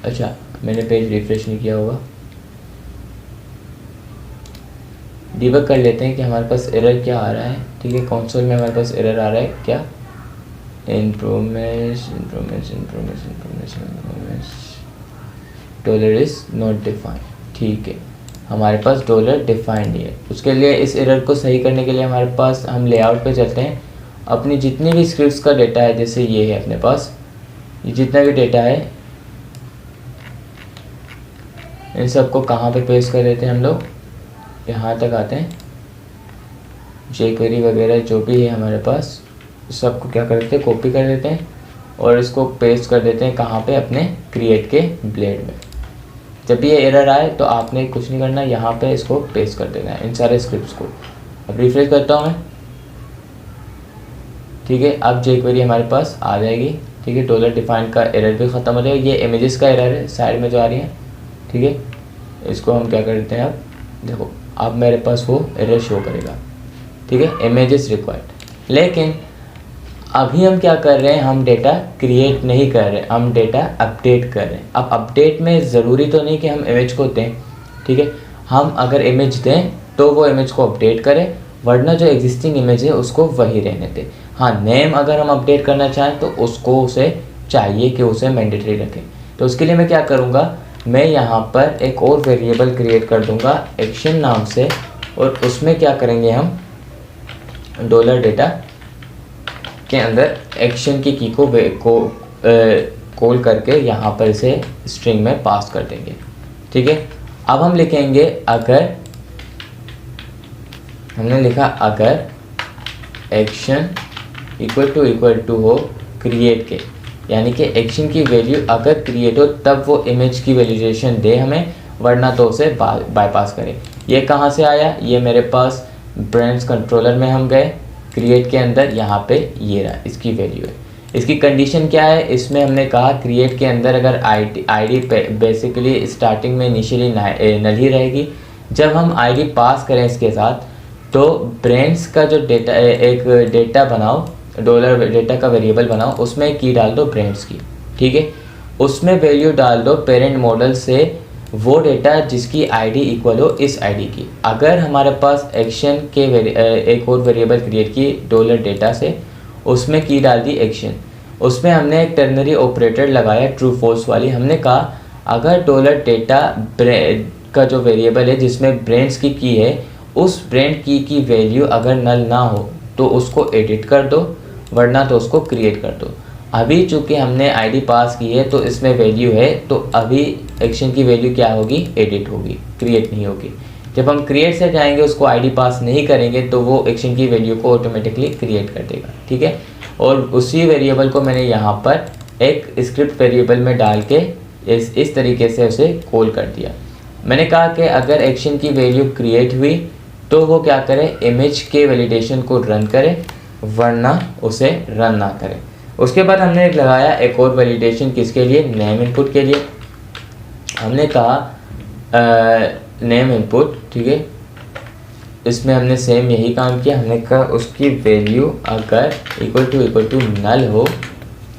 अच्छा, मैंने पेज रिफ्रेश नहीं किया होगा। डिबग कर लेते हैं कि हमारे पास एरर क्या आ रहा है, ठीक है। कंसोल में हमारे पास एरर आ रहा है क्या, डॉलर इज नॉट डिफाइंड, ठीक है। हमारे पास डॉलर डिफाइंड नहीं है। उसके लिए इस एरर को सही करने के लिए हमारे पास, हम लेआउट पे चलते हैं। अपनी जितनी भी स्क्रिप्ट्स का डेटा है, जैसे ये है अपने पास, ये जितना भी डेटा है, इन सबको कहाँ पे पेस्ट कर देते हैं हम लोग, यहाँ तक आते हैं। jQuery वगैरह जो भी है हमारे पास, सबको क्या कर देते हैं, कॉपी कर देते हैं और इसको पेस्ट कर देते हैं कहाँ पे, अपने क्रिएट के ब्लेड में। जब भी ये एरर आए तो आपने कुछ नहीं करना, यहाँ पे इसको पेस्ट कर देना है, इन सारे स्क्रिप्ट्स को। अब रिफ्रेश करता हूँ मैं, ठीक है। अब jQuery हमारे पास आ जाएगी, ठीक है। डॉलर डिफाइंड का एरर भी ख़त्म हो जाएगा। ये इमेजेस का एरर है, साइड में जो आ रही है, ठीक है। इसको हम क्या करते हैं, अब देखो, अब मेरे पास वो एरर शो करेगा, ठीक है, इमेजेस रिक्वायर्ड। लेकिन अभी हम क्या कर रहे हैं, हम डेटा क्रिएट नहीं कर रहे, हम डेटा अपडेट कर रहे हैं। अब अपडेट में ज़रूरी तो नहीं कि हम इमेज को दें, ठीक है। हम अगर इमेज दें तो वो इमेज को अपडेट करें, वरना जो एग्जिस्टिंग इमेज है उसको वही रहने दें। हाँ, नेम अगर हम अपडेट करना चाहें तो उसको उसे चाहिए कि उसे मैंडेटरी रखें। तो उसके लिए मैं क्या करूँगा, मैं यहाँ पर एक और वेरिएबल क्रिएट कर दूँगा एक्शन नाम से, और उसमें क्या करेंगे, हम डॉलर डेटा के अंदर एक्शन की को कॉल करके यहाँ पर इसे स्ट्रिंग में पास कर देंगे, ठीक है। अब हम लिखेंगे अगर, हमने लिखा अगर एक्शन इक्वल टू हो क्रिएट के, यानी कि एक्शन की वैल्यू अगर क्रिएट हो तब वो इमेज की वैल्यूएशन दे हमें, वरना तो उसे बाईपास करें। ये कहाँ से आया, ये मेरे पास ब्रांच कंट्रोलर में हम गए, क्रिएट के अंदर यहाँ पे ये रहा, इसकी वैल्यू है। इसकी कंडीशन क्या है, इसमें हमने कहा क्रिएट के अंदर अगर आईडी बेसिकली स्टार्टिंग में इनिशियली नल ही रहेगी। जब हम आईडी पास करें इसके साथ, तो ब्रांच का जो डेटा, एक डेटा बनाओ, डॉलर डेटा का वेरिएबल बनाओ, उसमें की डाल दो ब्रांच की, ठीक है। उसमें वैल्यू डाल दो पेरेंट मॉडल से वो डेटा जिसकी आईडी इक्वल हो इस आईडी की। अगर हमारे पास एक्शन के एक और वेरिएबल क्रिएट की डॉलर डेटा से, उसमें की डाल दी एक्शन, उसमें हमने एक टर्नरी ऑपरेटर लगाया ट्रू फॉल्स वाली। हमने कहा अगर डॉलर डेटा का जो वेरिएबल है जिसमें ब्रेंड्स की है, उस ब्रेंड की वैल्यू अगर नल ना हो तो उसको एडिट कर दो, वरना तो उसको क्रिएट कर दो। अभी चूँकि हमने आईडी पास की है तो इसमें वैल्यू है, तो अभी एक्शन की वैल्यू क्या होगी, एडिट होगी, क्रिएट नहीं होगी। जब हम क्रिएट से जाएंगे, उसको आईडी पास नहीं करेंगे तो वो एक्शन की वैल्यू को ऑटोमेटिकली क्रिएट कर देगा, ठीक है। और उसी वेरिएबल को मैंने यहाँ पर एक स्क्रिप्ट वेरिएबल में डाल के इस तरीके से उसे कॉल कर दिया। मैंने कहा कि अगर एक्शन की वैल्यू क्रिएट हुई तो वो क्या करे, इमेज के वैलिडेशन को रन करे, वरना उसे रन ना करे। उसके बाद हमने लगाया एक और वैलिडेशन, किसके लिए, नेम इनपुट के लिए। हमने कहा नेम इनपुट, ठीक है। इसमें हमने सेम यही काम किया। हमने कहा उसकी वैल्यू अगर इक्वल टू नल हो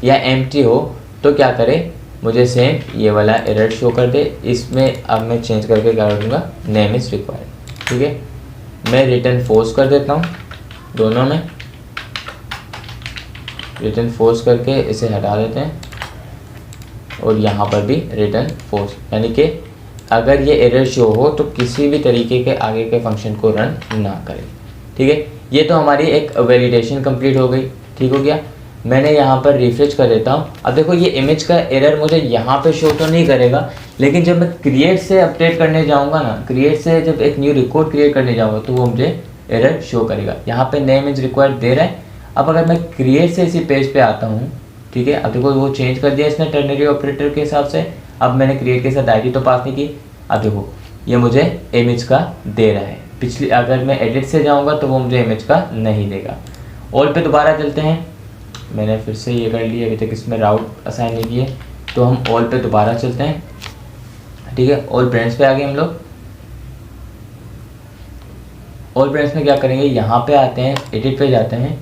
या एम्प्टी हो तो क्या करे, मुझे सेम ये वाला एरर शो कर दे। इसमें अब मैं चेंज करके क्या कर दूँगा, नेम इज़ रिक्वायर्ड, ठीक है। मैं रिटर्न फोर्स कर देता हूँ, दोनों में रिटर्न फोर्स करके इसे हटा देते हैं, और यहाँ पर भी रिटर्न फोर्स, यानी कि अगर ये एरर शो हो तो किसी भी तरीके के आगे के फंक्शन को रन ना करें, ठीक है। ये तो हमारी एक वैलिडेशन कंप्लीट हो गई, ठीक हो गया। मैंने यहाँ पर रिफ्रेश कर देता हूँ। अब देखो ये इमेज का एरर मुझे यहाँ पे शो तो नहीं करेगा, लेकिन जब मैं क्रिएट से अपडेट करने जाऊँगा ना, क्रिएट से जब एक न्यू रिकॉर्ड क्रिएट करने जाऊँगा तो वो मुझे एरर शो करेगा। यहाँ पे नेम इज रिक्वायर्ड दे रहा है। अब अगर मैं क्रिएट से इसी पेज पे आता हूँ, ठीक है, अब देखो वो चेंज कर दिया इसने टर्नरी ऑपरेटर के हिसाब से। अब मैंने क्रिएट के साथ आईडी तो पास नहीं की। अब देखो ये मुझे इमेज का दे रहा है। पिछली अगर मैं एडिट से जाऊँगा तो वो मुझे इमेज का नहीं देगा। ऑल पे दोबारा चलते हैं। मैंने फिर से ये कर लिया, अभी तक इसमें राउट असाइन नहीं किए, तो हम ऑल पे दोबारा चलते हैं, ठीक है। ऑल ब्रांड्स पे आ गए हम लोग। ऑल ब्रांड्स में क्या करेंगे, यहाँ पे आते हैं, एडिट पे जाते हैं।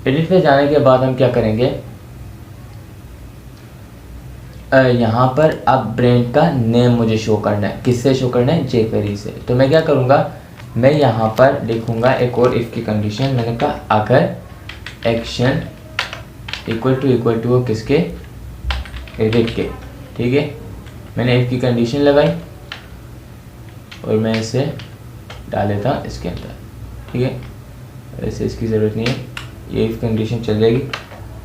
एडिट पे जाने के बाद हम क्या करेंगे, यहाँ पर अब ब्रांड का नेम मुझे शो करना है। किससे शो करना है, jQuery से। तो मैं क्या करूँगा, मैं यहाँ पर लिखूँगा एक और इफ़ की कंडीशन। मैंने कहा अगर एक्शन इक्वल टू हो किसके, एडिट के, ठीक है। मैंने इफ़ की कंडीशन लगाई और मैं इसे डाल देता हूँ इसके अंदर, ठीक है। वैसे इसकी ज़रूरत नहीं है, ये इफ़ कंडीशन चल जाएगी।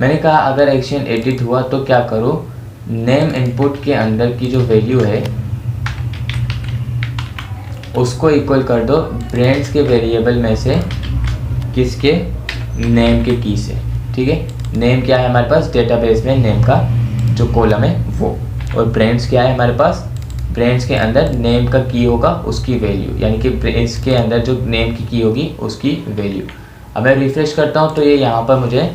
मैंने कहा अगर एक्शन एडिट हुआ तो क्या करो, नेम इनपुट के अंदर की जो वैल्यू है उसको इक्वल कर दो ब्रांड्स के वेरिएबल में से किसके, नेम के की से, ठीक है। नेम क्या है हमारे पास, डेटाबेस में नेम का जो कॉलम है वो, और ब्रांड्स क्या है हमारे पास, ब्रांड्स के अंदर नेम का की होगा उसकी वैल्यू, यानी कि ब्रांड्स के अंदर जो नेम की होगी उसकी वैल्यू। अब मैं रिफ्रेश करता हूँ तो ये यहाँ पर मुझे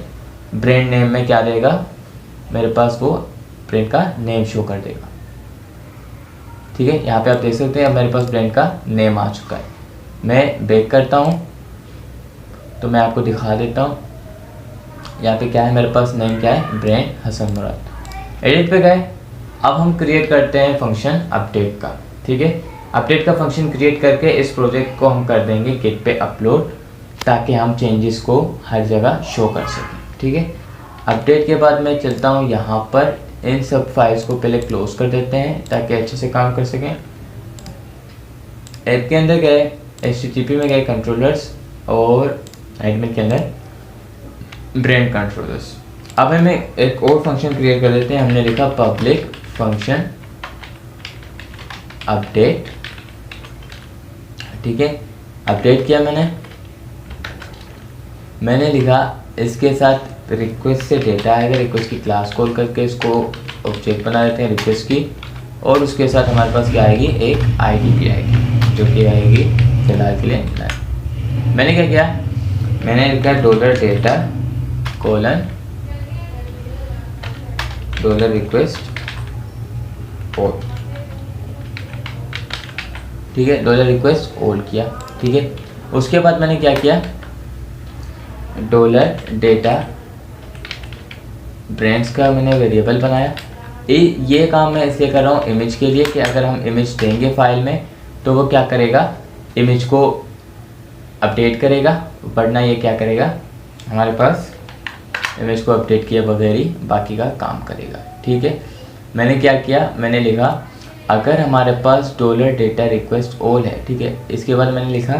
ब्रांड नेम में क्या देगा, मेरे पास वो ब्रांड का नेम शो कर देगा, ठीक है। यहाँ पे आप देख सकते हैं अब मेरे पास ब्रांड का नेम आ चुका है। मैं बैक करता हूँ तो मैं आपको दिखा देता हूँ यहाँ पे क्या है, मेरे पास नेम क्या है, ब्रांड हसन मुराद। एडिट पे गए, अब हम क्रिएट करते हैं फंक्शन अपडेट का, ठीक है। अपडेट का फंक्शन क्रिएट करके इस प्रोजेक्ट को हम कर देंगे गिट पे अपलोड, ताकि हम चेंजेस को हर जगह शो कर सकें, ठीक है। अपडेट के बाद मैं चलता हूँ यहाँ पर, इन सब फाइल्स को पहले क्लोज कर देते हैं ताकि अच्छे से काम कर सकें। ऐप के अंदर गए, HTTP में गए कंट्रोलर्स, और एडमिन के अंदर ब्रांड कंट्रोलर्स। अब हमें एक और फंक्शन क्रिएट कर देते हैं। हमने लिखा पब्लिक फंक्शन अपडेट, ठीक है। अपडेट किया मैंने लिखा इसके साथ रिक्वेस्ट से डेटा आएगा, रिक्वेस्ट की क्लास कॉल करके इसको ऑब्जेक्ट बना देते हैं रिक्वेस्ट की, और उसके साथ हमारे पास क्या आएगी, एक आईडी भी आएगी जो कि आएगी फिलहाल के लिए नहीं। मैंने क्या किया, मैंने लिखा dollar data colon dollar request all, ठीक है। डॉलर रिक्वेस्ट ऑल किया, ठीक है। उसके बाद मैंने क्या किया, डॉलर डेटा ब्रांड्स का मैंने वेरिएबल बनाया, ये काम मैं इसलिए कर रहा हूँ इमेज के लिए कि अगर हम इमेज देंगे फाइल में तो वो क्या करेगा, इमेज को अपडेट करेगा, वरना ये क्या करेगा, हमारे पास इमेज को अपडेट किए बगैर ही बाकी का काम करेगा। ठीक है, मैंने क्या किया, मैंने लिखा अगर हमारे पास $data request all है, ठीक है, इसके बाद मैंने लिखा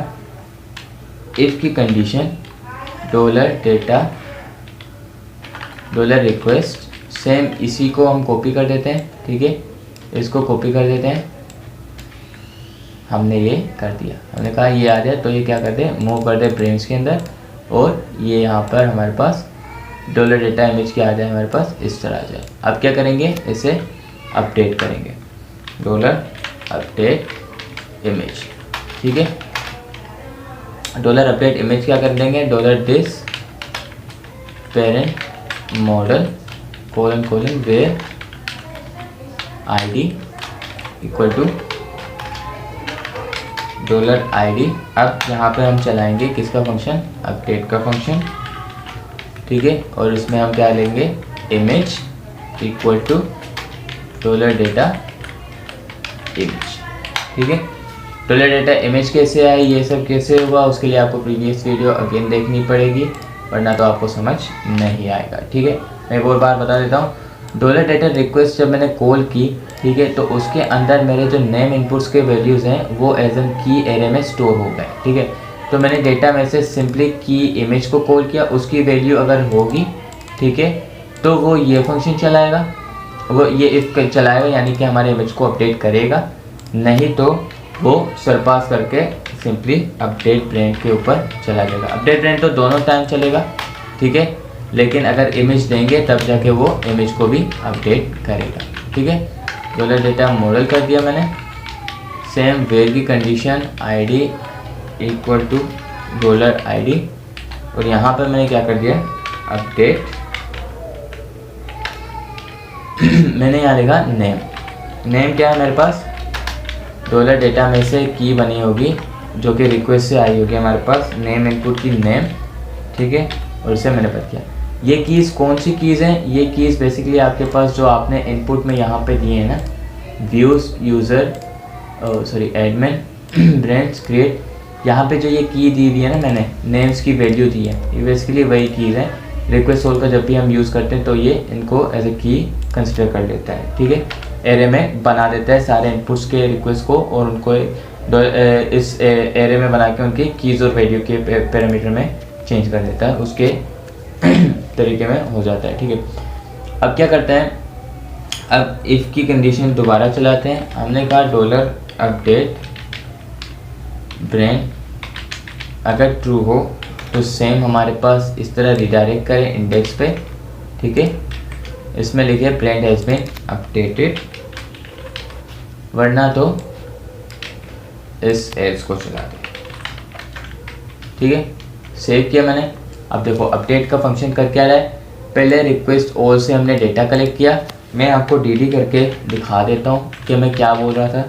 इफ़ की कंडीशन $data $request, सेम इसी को हम कॉपी कर देते हैं। ठीक है, इसको कॉपी कर देते हैं, हमने ये कर दिया, हमने कहा ये आ जाए तो ये क्या कर दे, मूव कर दे ब्रेन्स के अंदर, और ये यहाँ पर हमारे पास $data इमेज क्या आ जाए, हमारे पास इस तरह आ जाए। अब क्या करेंगे, इसे अपडेट करेंगे, $update image। ठीक है, $update image क्या कर देंगे, $this parent model : where id equal to $id। अब यहाँ पे हम चलाएंगे किसका फंक्शन, अपडेट का फंक्शन। ठीक है, और इसमें हम क्या लेंगे, image equal to $data image। ठीक है, $data image कैसे आए, ये सब कैसे हुआ, उसके लिए आपको प्रीवियस वीडियो अगेन देखनी पड़ेगी, वरना तो आपको समझ नहीं आएगा। ठीक है, मैं एक और बार बता देता हूँ, $data रिक्वेस्ट जब मैंने कॉल की, ठीक है, तो उसके अंदर मेरे जो नेम इनपुट्स के वैल्यूज़ हैं वो एज एन की एरे में स्टोर हो गए। ठीक है, तो मैंने डेटा में से सिंपली की इमेज को कॉल किया, उसकी वैल्यू अगर होगी, ठीक है, तो वो ये फंक्शन चलाएगा, वो ये इफ चलाएगा, यानी कि हमारे इमेज को अपडेट करेगा, नहीं तो वो सरपास करके सिंपली अपडेट ब्रेन के ऊपर चला जाएगा। अपडेट ब्रेन तो दोनों टाइम चलेगा, ठीक है, लेकिन अगर इमेज देंगे तब जाके वो इमेज को भी अपडेट करेगा। ठीक है, $data मॉडल कर दिया मैंने, सेम वेयर की condition id equal to $id, और यहाँ पर मैंने क्या कर दिया, अपडेट मैंने यहाँ लिखा नेम क्या है मेरे पास, $data में से की बनी होगी जो कि रिक्वेस्ट से आई होगी हमारे पास, नेम इनपुट की नेम। ठीक है, और इसे मैंने पता किया। ये कीज़ कौन सी कीज़ हैं, ये कीज़ बेसिकली आपके पास जो आपने इनपुट में यहाँ पे दिए हैं ना, views user admin brands create, यहाँ पे जो ये की दी हुई है ना मैंने, नेम्स की वैल्यू दी है, ये बेसिकली वही कीज़ है। रिक्वेस्ट ऑल का जब भी हम यूज़ करते हैं तो ये इनको एज ए की कंसिडर कर लेता है। ठीक है, एरे में बना देता है सारे इनपुट्स के रिक्वेस्ट को, और उनको इस एरे में बना के उनकी कीज़ और वैल्यू के पैरामीटर में चेंज कर देता है, उसके तरीके में हो जाता है। ठीक है, अब क्या करते हैं, अब इफ़ की कंडीशन दोबारा चलाते हैं। हमने कहा $update ब्रेन अगर ट्रू हो तो सेम हमारे पास इस तरह रिडायरेक्ट करें इंडेक्स पे। ठीक है, इसमें लिखे ब्रेन हैज़ बीन अपडेटेड, वरना तो इस एल्स को चला दें। ठीक है, सेव किया मैंने। अब देखो अपडेट का फंक्शन कर क्या रहा है, पहले रिक्वेस्ट ऑल से हमने डेटा कलेक्ट किया। मैं आपको डी करके दिखा देता हूँ कि मैं क्या बोल रहा था।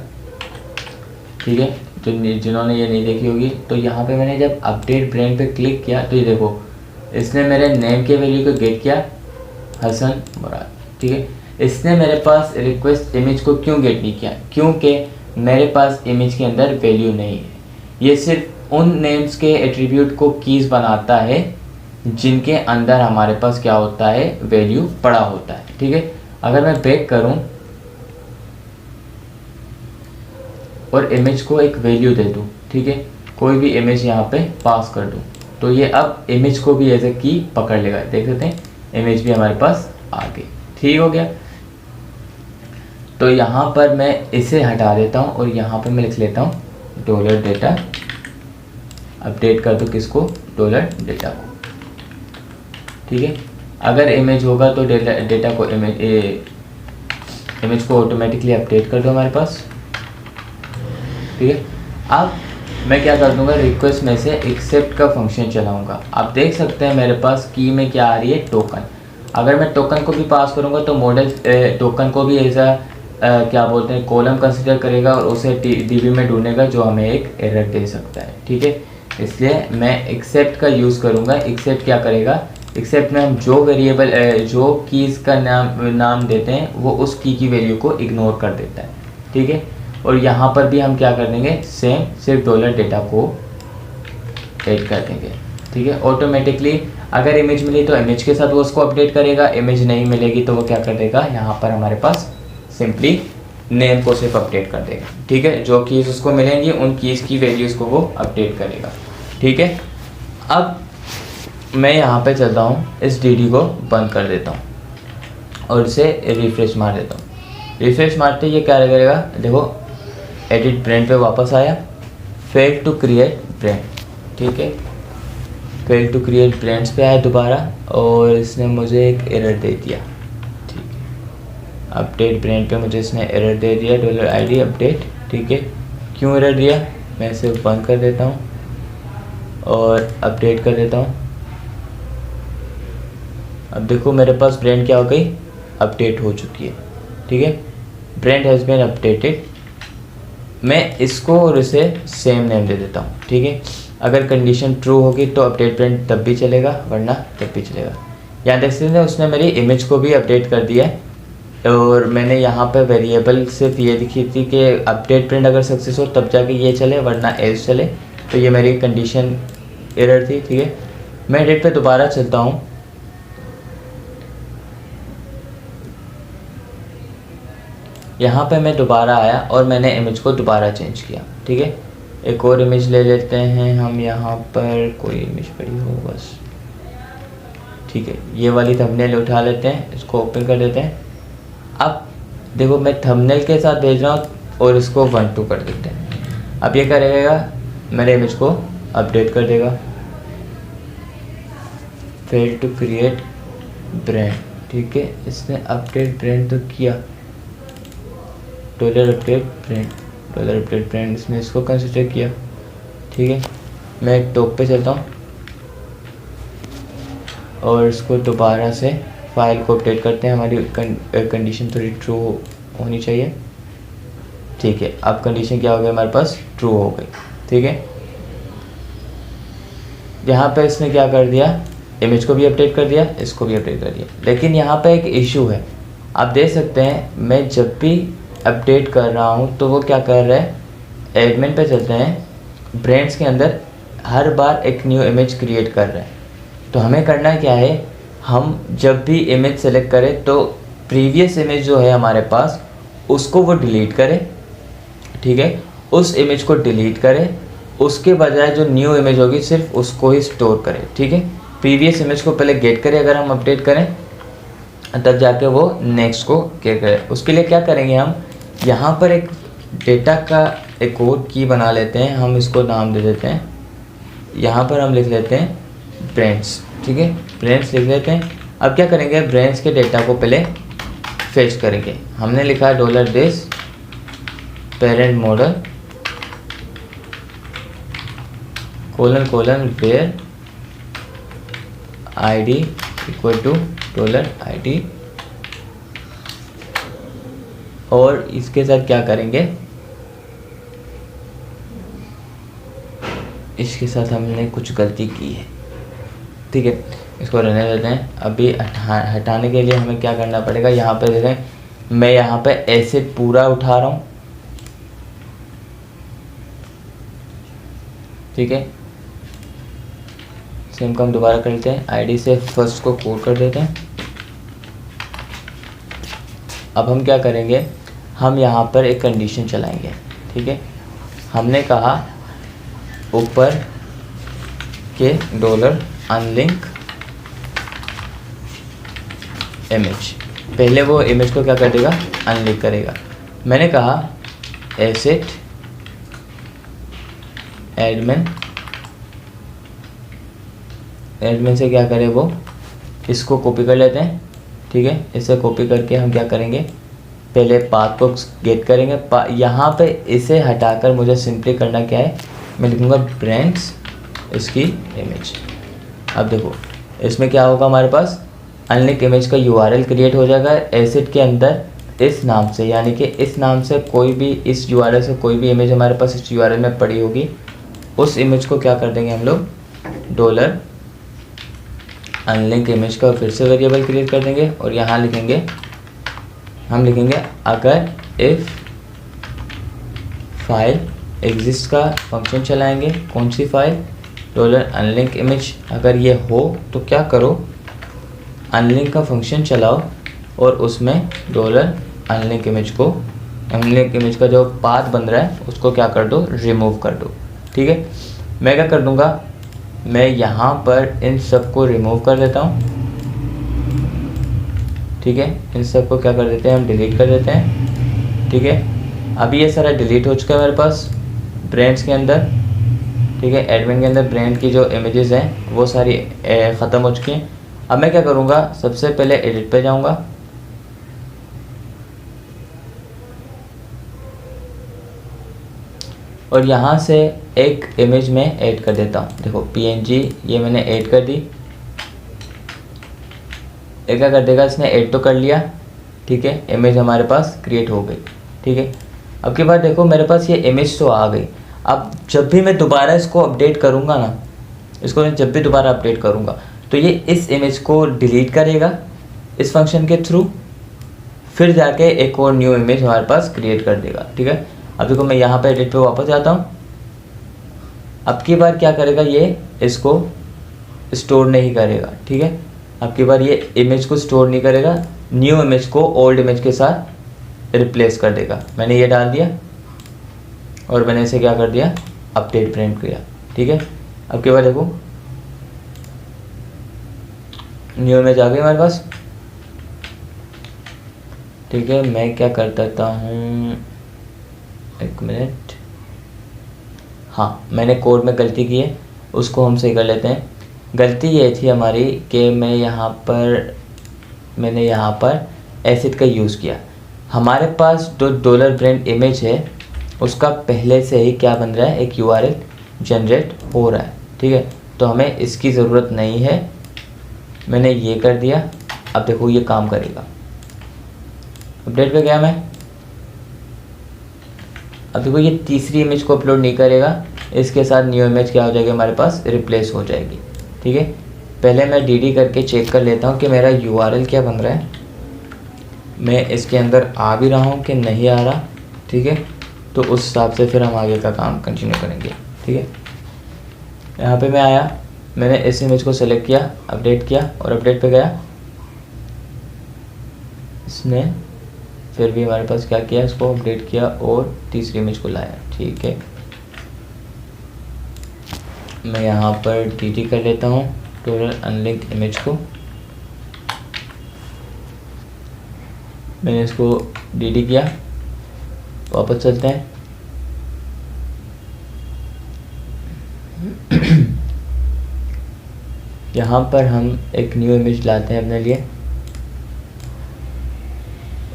ठीक है, तो जिन्होंने ये नहीं देखी होगी, तो यहाँ पे मैंने जब अपडेट ब्रेन पे क्लिक किया तो ये देखो इसने मेरे नेम के वैल्यू को गेट किया, हसन मुराद। ठीक है, इसने मेरे पास रिक्वेस्ट इमेज को क्यों गेट नहीं किया, क्योंकि मेरे पास इमेज के अंदर वैल्यू नहीं है। ये सिर्फ उन नेम्स के एट्रीब्यूट को कीज़ बनाता है जिनके अंदर हमारे पास क्या होता है, वैल्यू पड़ा होता है। ठीक है, अगर मैं बैक करूं और इमेज को एक वैल्यू दे दूं, ठीक है, कोई भी इमेज यहाँ पे पास कर दूं, तो ये अब इमेज को भी एज ए की पकड़ लेगा। देख सकते हैं इमेज भी हमारे पास आ गई। ठीक हो गया, तो यहाँ पर मैं इसे हटा देता हूँ और यहाँ पर मैं लिख लेता हूँ $data, अपडेट कर दो किसको, $data को। ठीक है, अगर इमेज होगा तो डेटा को इमेज को ऑटोमेटिकली अपडेट कर दो हमारे पास। ठीक है, अब मैं क्या कर दूंगा, रिक्वेस्ट में से एक्सेप्ट का फंक्शन चलाऊंगा। आप देख सकते हैं मेरे पास की में क्या आ रही है, टोकन। अगर मैं टोकन को भी पास करूंगा तो मॉडल टोकन को भी ऐसा क्या बोलते हैं, कॉलम कंसिडर करेगा और उसे डीबी में ढूंढेगा जो हमें एक एरर दे सकता है। ठीक है, इसलिए मैं एक्सेप्ट का यूज़ करूंगा। एक्सेप्ट क्या करेगा, एक्सेप्ट में हम जो वेरिएबल जो कीज़ का नाम देते हैं वो उस की वैल्यू को इग्नोर कर देता है, ठीक है। और यहाँ पर भी हम क्या कर देंगे, सेम सिर्फ डॉलर डेटा को ऐड कर देंगे, ठीक है। ऑटोमेटिकली अगर इमेज मिली तो इमेज के साथ वो उसको अपडेट करेगा, इमेज नहीं मिलेगी तो वो क्या कर देगा, यहाँ पर हमारे पास सिंपली नेम को सिर्फ अपडेट कर देगा, ठीक है। जो कीज़ उसको मिलेंगी उन कीज़ की वैल्यूज़ को वो अपडेट करेगा, ठीक है। अब मैं यहाँ पे चलता हूँ, इस डी को बंद कर देता हूँ और इसे रिफ्रेश मार देता हूँ। रिफ्रेश मारते ये क्या करेगा, देखो एडिट ब्रांड पे वापस आया, फेल टू क्रिएट ब्रांड, ठीक है। फेल टू क्रिएट ब्रांड्स पे आया दोबारा और इसने मुझे एक एरर दे दिया, ठीक है। अपडेट ब्रांड पे मुझे इसने एरर दे दिया, $id अपडेट, ठीक है। क्यों एरर दिया, मैं इसे बंद कर देता हूँ और अपडेट कर देता हूँ। अब देखो मेरे पास ब्रांड क्या हो गई, अपडेट हो चुकी है, ठीक है। Brand has been updated. मैं इसको और इसे सेम नेम दे देता हूँ, ठीक है। अगर कंडीशन ट्रू होगी तो अपडेट ब्रांड तब भी चलेगा, वरना तब भी चलेगा। यहाँ देख सकते हैं उसने मेरी इमेज को भी अपडेट कर दिया है और मैंने यहाँ पे वेरिएबल सिर्फ ये दिखी थी कि अपडेट ब्रांड अगर सक्सेस हो तब जाके ये चले, वरना एज चले। तो ये मेरी कंडीशन एरर थी, ठीक है। मैं एडिट पे दोबारा चलता हूँ, यहाँ पे मैं दोबारा आया और मैंने इमेज को दोबारा चेंज किया, ठीक है। एक और इमेज ले लेते हैं हम, यहाँ पर कोई इमेज पड़ी हो बस, ठीक है। ये वाली थंबनेल उठा लेते हैं, इसको ओपन कर देते हैं। अब देखो मैं थंबनेल के साथ भेज रहा हूँ और इसको 1-2 कर देते हैं। अब ये करेगा, मेरे इमेज को अपडेट कर देगा। फेल टू क्रिएट ब्रांड, ठीक है। इसने अपडेट ब्रांड तो किया, $अपडेट ब्रांड इसने इसको कंसिडर किया, ठीक है। मैं टॉप पे चलता हूँ और इसको दोबारा से फाइल को अपडेट करते हैं। हमारी कंडीशन थोड़ी ट्रू होनी चाहिए, ठीक है। अब कंडीशन क्या हो गई, हमारे पास ट्रू हो गई, ठीक है। यहाँ पे इसने क्या कर दिया, इमेज को भी अपडेट कर दिया, इसको भी अपडेट कर दिया। लेकिन यहाँ पे एक इशू है, आप देख सकते हैं मैं जब भी अपडेट कर रहा हूँ तो वो क्या कर रहा है, एडमिन पे चलते हैं, ब्रांड्स के अंदर हर बार एक न्यू इमेज क्रिएट कर रहा है। तो हमें करना क्या है, हम जब भी इमेज सेलेक्ट करें तो प्रीवियस इमेज जो है हमारे पास उसको वो डिलीट करें, ठीक है। उस इमेज को डिलीट करें, उसके बजाय जो न्यू इमेज होगी सिर्फ उसको ही स्टोर करें, ठीक है। प्रीवियस इमेज को पहले गेट करें अगर हम अपडेट करें, तब जाके वो नेक्स्ट को क्या करें। उसके लिए क्या करेंगे, हम यहाँ पर एक डेटा का एक और की बना लेते हैं, हम इसको नाम दे देते हैं, यहाँ पर हम लिख लेते हैं ब्रांड्स, ठीक है। ब्रांड्स लिख लेते हैं। अब क्या करेंगे, ब्रांड्स के डेटा को पहले फेच करेंगे। हमने लिखा है $this parent model : where id equal to $id। और इसके साथ क्या करेंगे, इसके साथ हमने कुछ गलती की है, ठीक है। इसको रहने देते हैं। अभी हटाने के लिए हमें क्या करना पड़ेगा, यहाँ पे देखें मैं यहाँ पे एसिड पूरा उठा रहा हूँ, ठीक है। सेम काम दोबारा कर लेते हैं, आईडी से फर्स्ट को कोड कर देते हैं। अब हम क्या करेंगे, हम यहाँ पर एक कंडीशन चलाएंगे, ठीक है। हमने कहा ऊपर के $unlink इमेज, पहले वो इमेज को क्या कर देगा, अनलिंक करेगा। मैंने कहा एसेट एडमिन से क्या करें, वो इसको कॉपी कर लेते हैं, ठीक है। इसे कॉपी करके हम क्या करेंगे, पहले पाथ को गेट करेंगे। यहाँ पे इसे हटाकर मुझे सिंपली करना क्या है, मैं लिखूँगा ब्रांड्स इसकी इमेज। अब देखो इसमें क्या होगा, हमारे पास अनलिंक इमेज का URL क्रिएट हो जाएगा एसिड के अंदर इस नाम से, यानी कि इस नाम से कोई भी इस URL से कोई भी इमेज हमारे पास इस URL में पड़ी होगी, उस इमेज को क्या कर देंगे हम लोग, अनलिंक इमेज का फिर से वेरिएबल क्रिएट कर देंगे और यहाँ लिखेंगे, हम लिखेंगे अगर इफ़ फाइल एग्जिस्ट का फंक्शन चलाएंगे। कौन सी फाइल? $Unlink image. अगर ये हो तो क्या करो, अनलिंक का फंक्शन चलाओ और उसमें $अनलिंक इमेज को, अनलिंक इमेज का जो पाथ बन रहा है उसको क्या कर दो, रिमूव कर दो। ठीक है, मैं क्या कर दूंगा, मैं यहाँ पर इन सब को रिमूव कर देता हूँ। ठीक है, इन सब को क्या कर देते हैं, हम डिलीट कर देते हैं। ठीक है, अभी ये सारा डिलीट हो चुका है मेरे पास ब्रांड्स के अंदर। ठीक है, एडमिन के अंदर ब्रांड की जो इमेजेस हैं वो सारी ख़त्म हो चुकी हैं। अब मैं क्या करूँगा, सबसे पहले एडिट पे जाऊँगा, और यहाँ से एक इमेज में ऐड कर देता हूँ। देखो PNG ये मैंने ऐड कर दी। एक क्या कर देगा, इसने ऐड तो कर लिया। ठीक है, इमेज हमारे पास क्रिएट हो गई। ठीक है, अब के बाद देखो मेरे पास ये इमेज तो आ गई। अब जब भी मैं दोबारा इसको अपडेट करूँगा ना, इसको मैं जब भी दोबारा अपडेट करूँगा तो ये इस इमेज को डिलीट करेगा इस फंक्शन के थ्रू, फिर जाके एक और न्यू इमेज हमारे पास क्रिएट कर देगा। ठीक है, अब देखो मैं यहाँ पे एडिट पे वापस जाता हूँ। अब की बार क्या करेगा, ये इसको स्टोर नहीं करेगा। ठीक है, अब की बार ये इमेज को स्टोर नहीं करेगा, न्यू इमेज को ओल्ड इमेज के साथ रिप्लेस कर देगा। मैंने ये डाल दिया और मैंने इसे क्या कर दिया, अपडेट प्रिंट किया। ठीक है, अब की बार देखो न्यू इमेज आ गई हमारे पास। ठीक है, मैं क्या कर देता हूँ, एक मिनट, हाँ मैंने कोड में गलती की है, उसको हम सही कर लेते हैं। गलती ये थी हमारी कि मैंने यहाँ पर एसिड का यूज़ किया। हमारे पास जो $ब्रांड इमेज है उसका पहले से ही क्या बन रहा है, एक URL जनरेट हो रहा है। ठीक है, तो हमें इसकी ज़रूरत नहीं है, मैंने ये कर दिया। अब देखो ये काम करेगा। अपडेट पे गया मैं, अब देखो ये तीसरी इमेज को अपलोड नहीं करेगा, इसके साथ न्यू इमेज क्या हो जाएगी, हमारे पास रिप्लेस हो जाएगी। ठीक है, पहले मैं DD करके चेक कर लेता हूँ कि मेरा URL क्या बन रहा है, मैं इसके अंदर आ भी रहा हूँ कि नहीं आ रहा। ठीक है, तो उस हिसाब से फिर हम आगे का काम कंटिन्यू करेंगे। ठीक है, यहाँ पे मैं आया, मैंने इस इमेज को सेलेक्ट किया, अपडेट किया और अपडेट पे गया। इसने फिर भी हमारे पास क्या किया, इसको अपडेट किया और तीसरी इमेज को लाया। ठीक है, मैं यहाँ पर DD कर लेता हूँ $अनलिंक इमेज को। मैंने इसको DD किया, वापस चलते हैं। यहाँ पर हम एक न्यू इमेज लाते हैं अपने लिए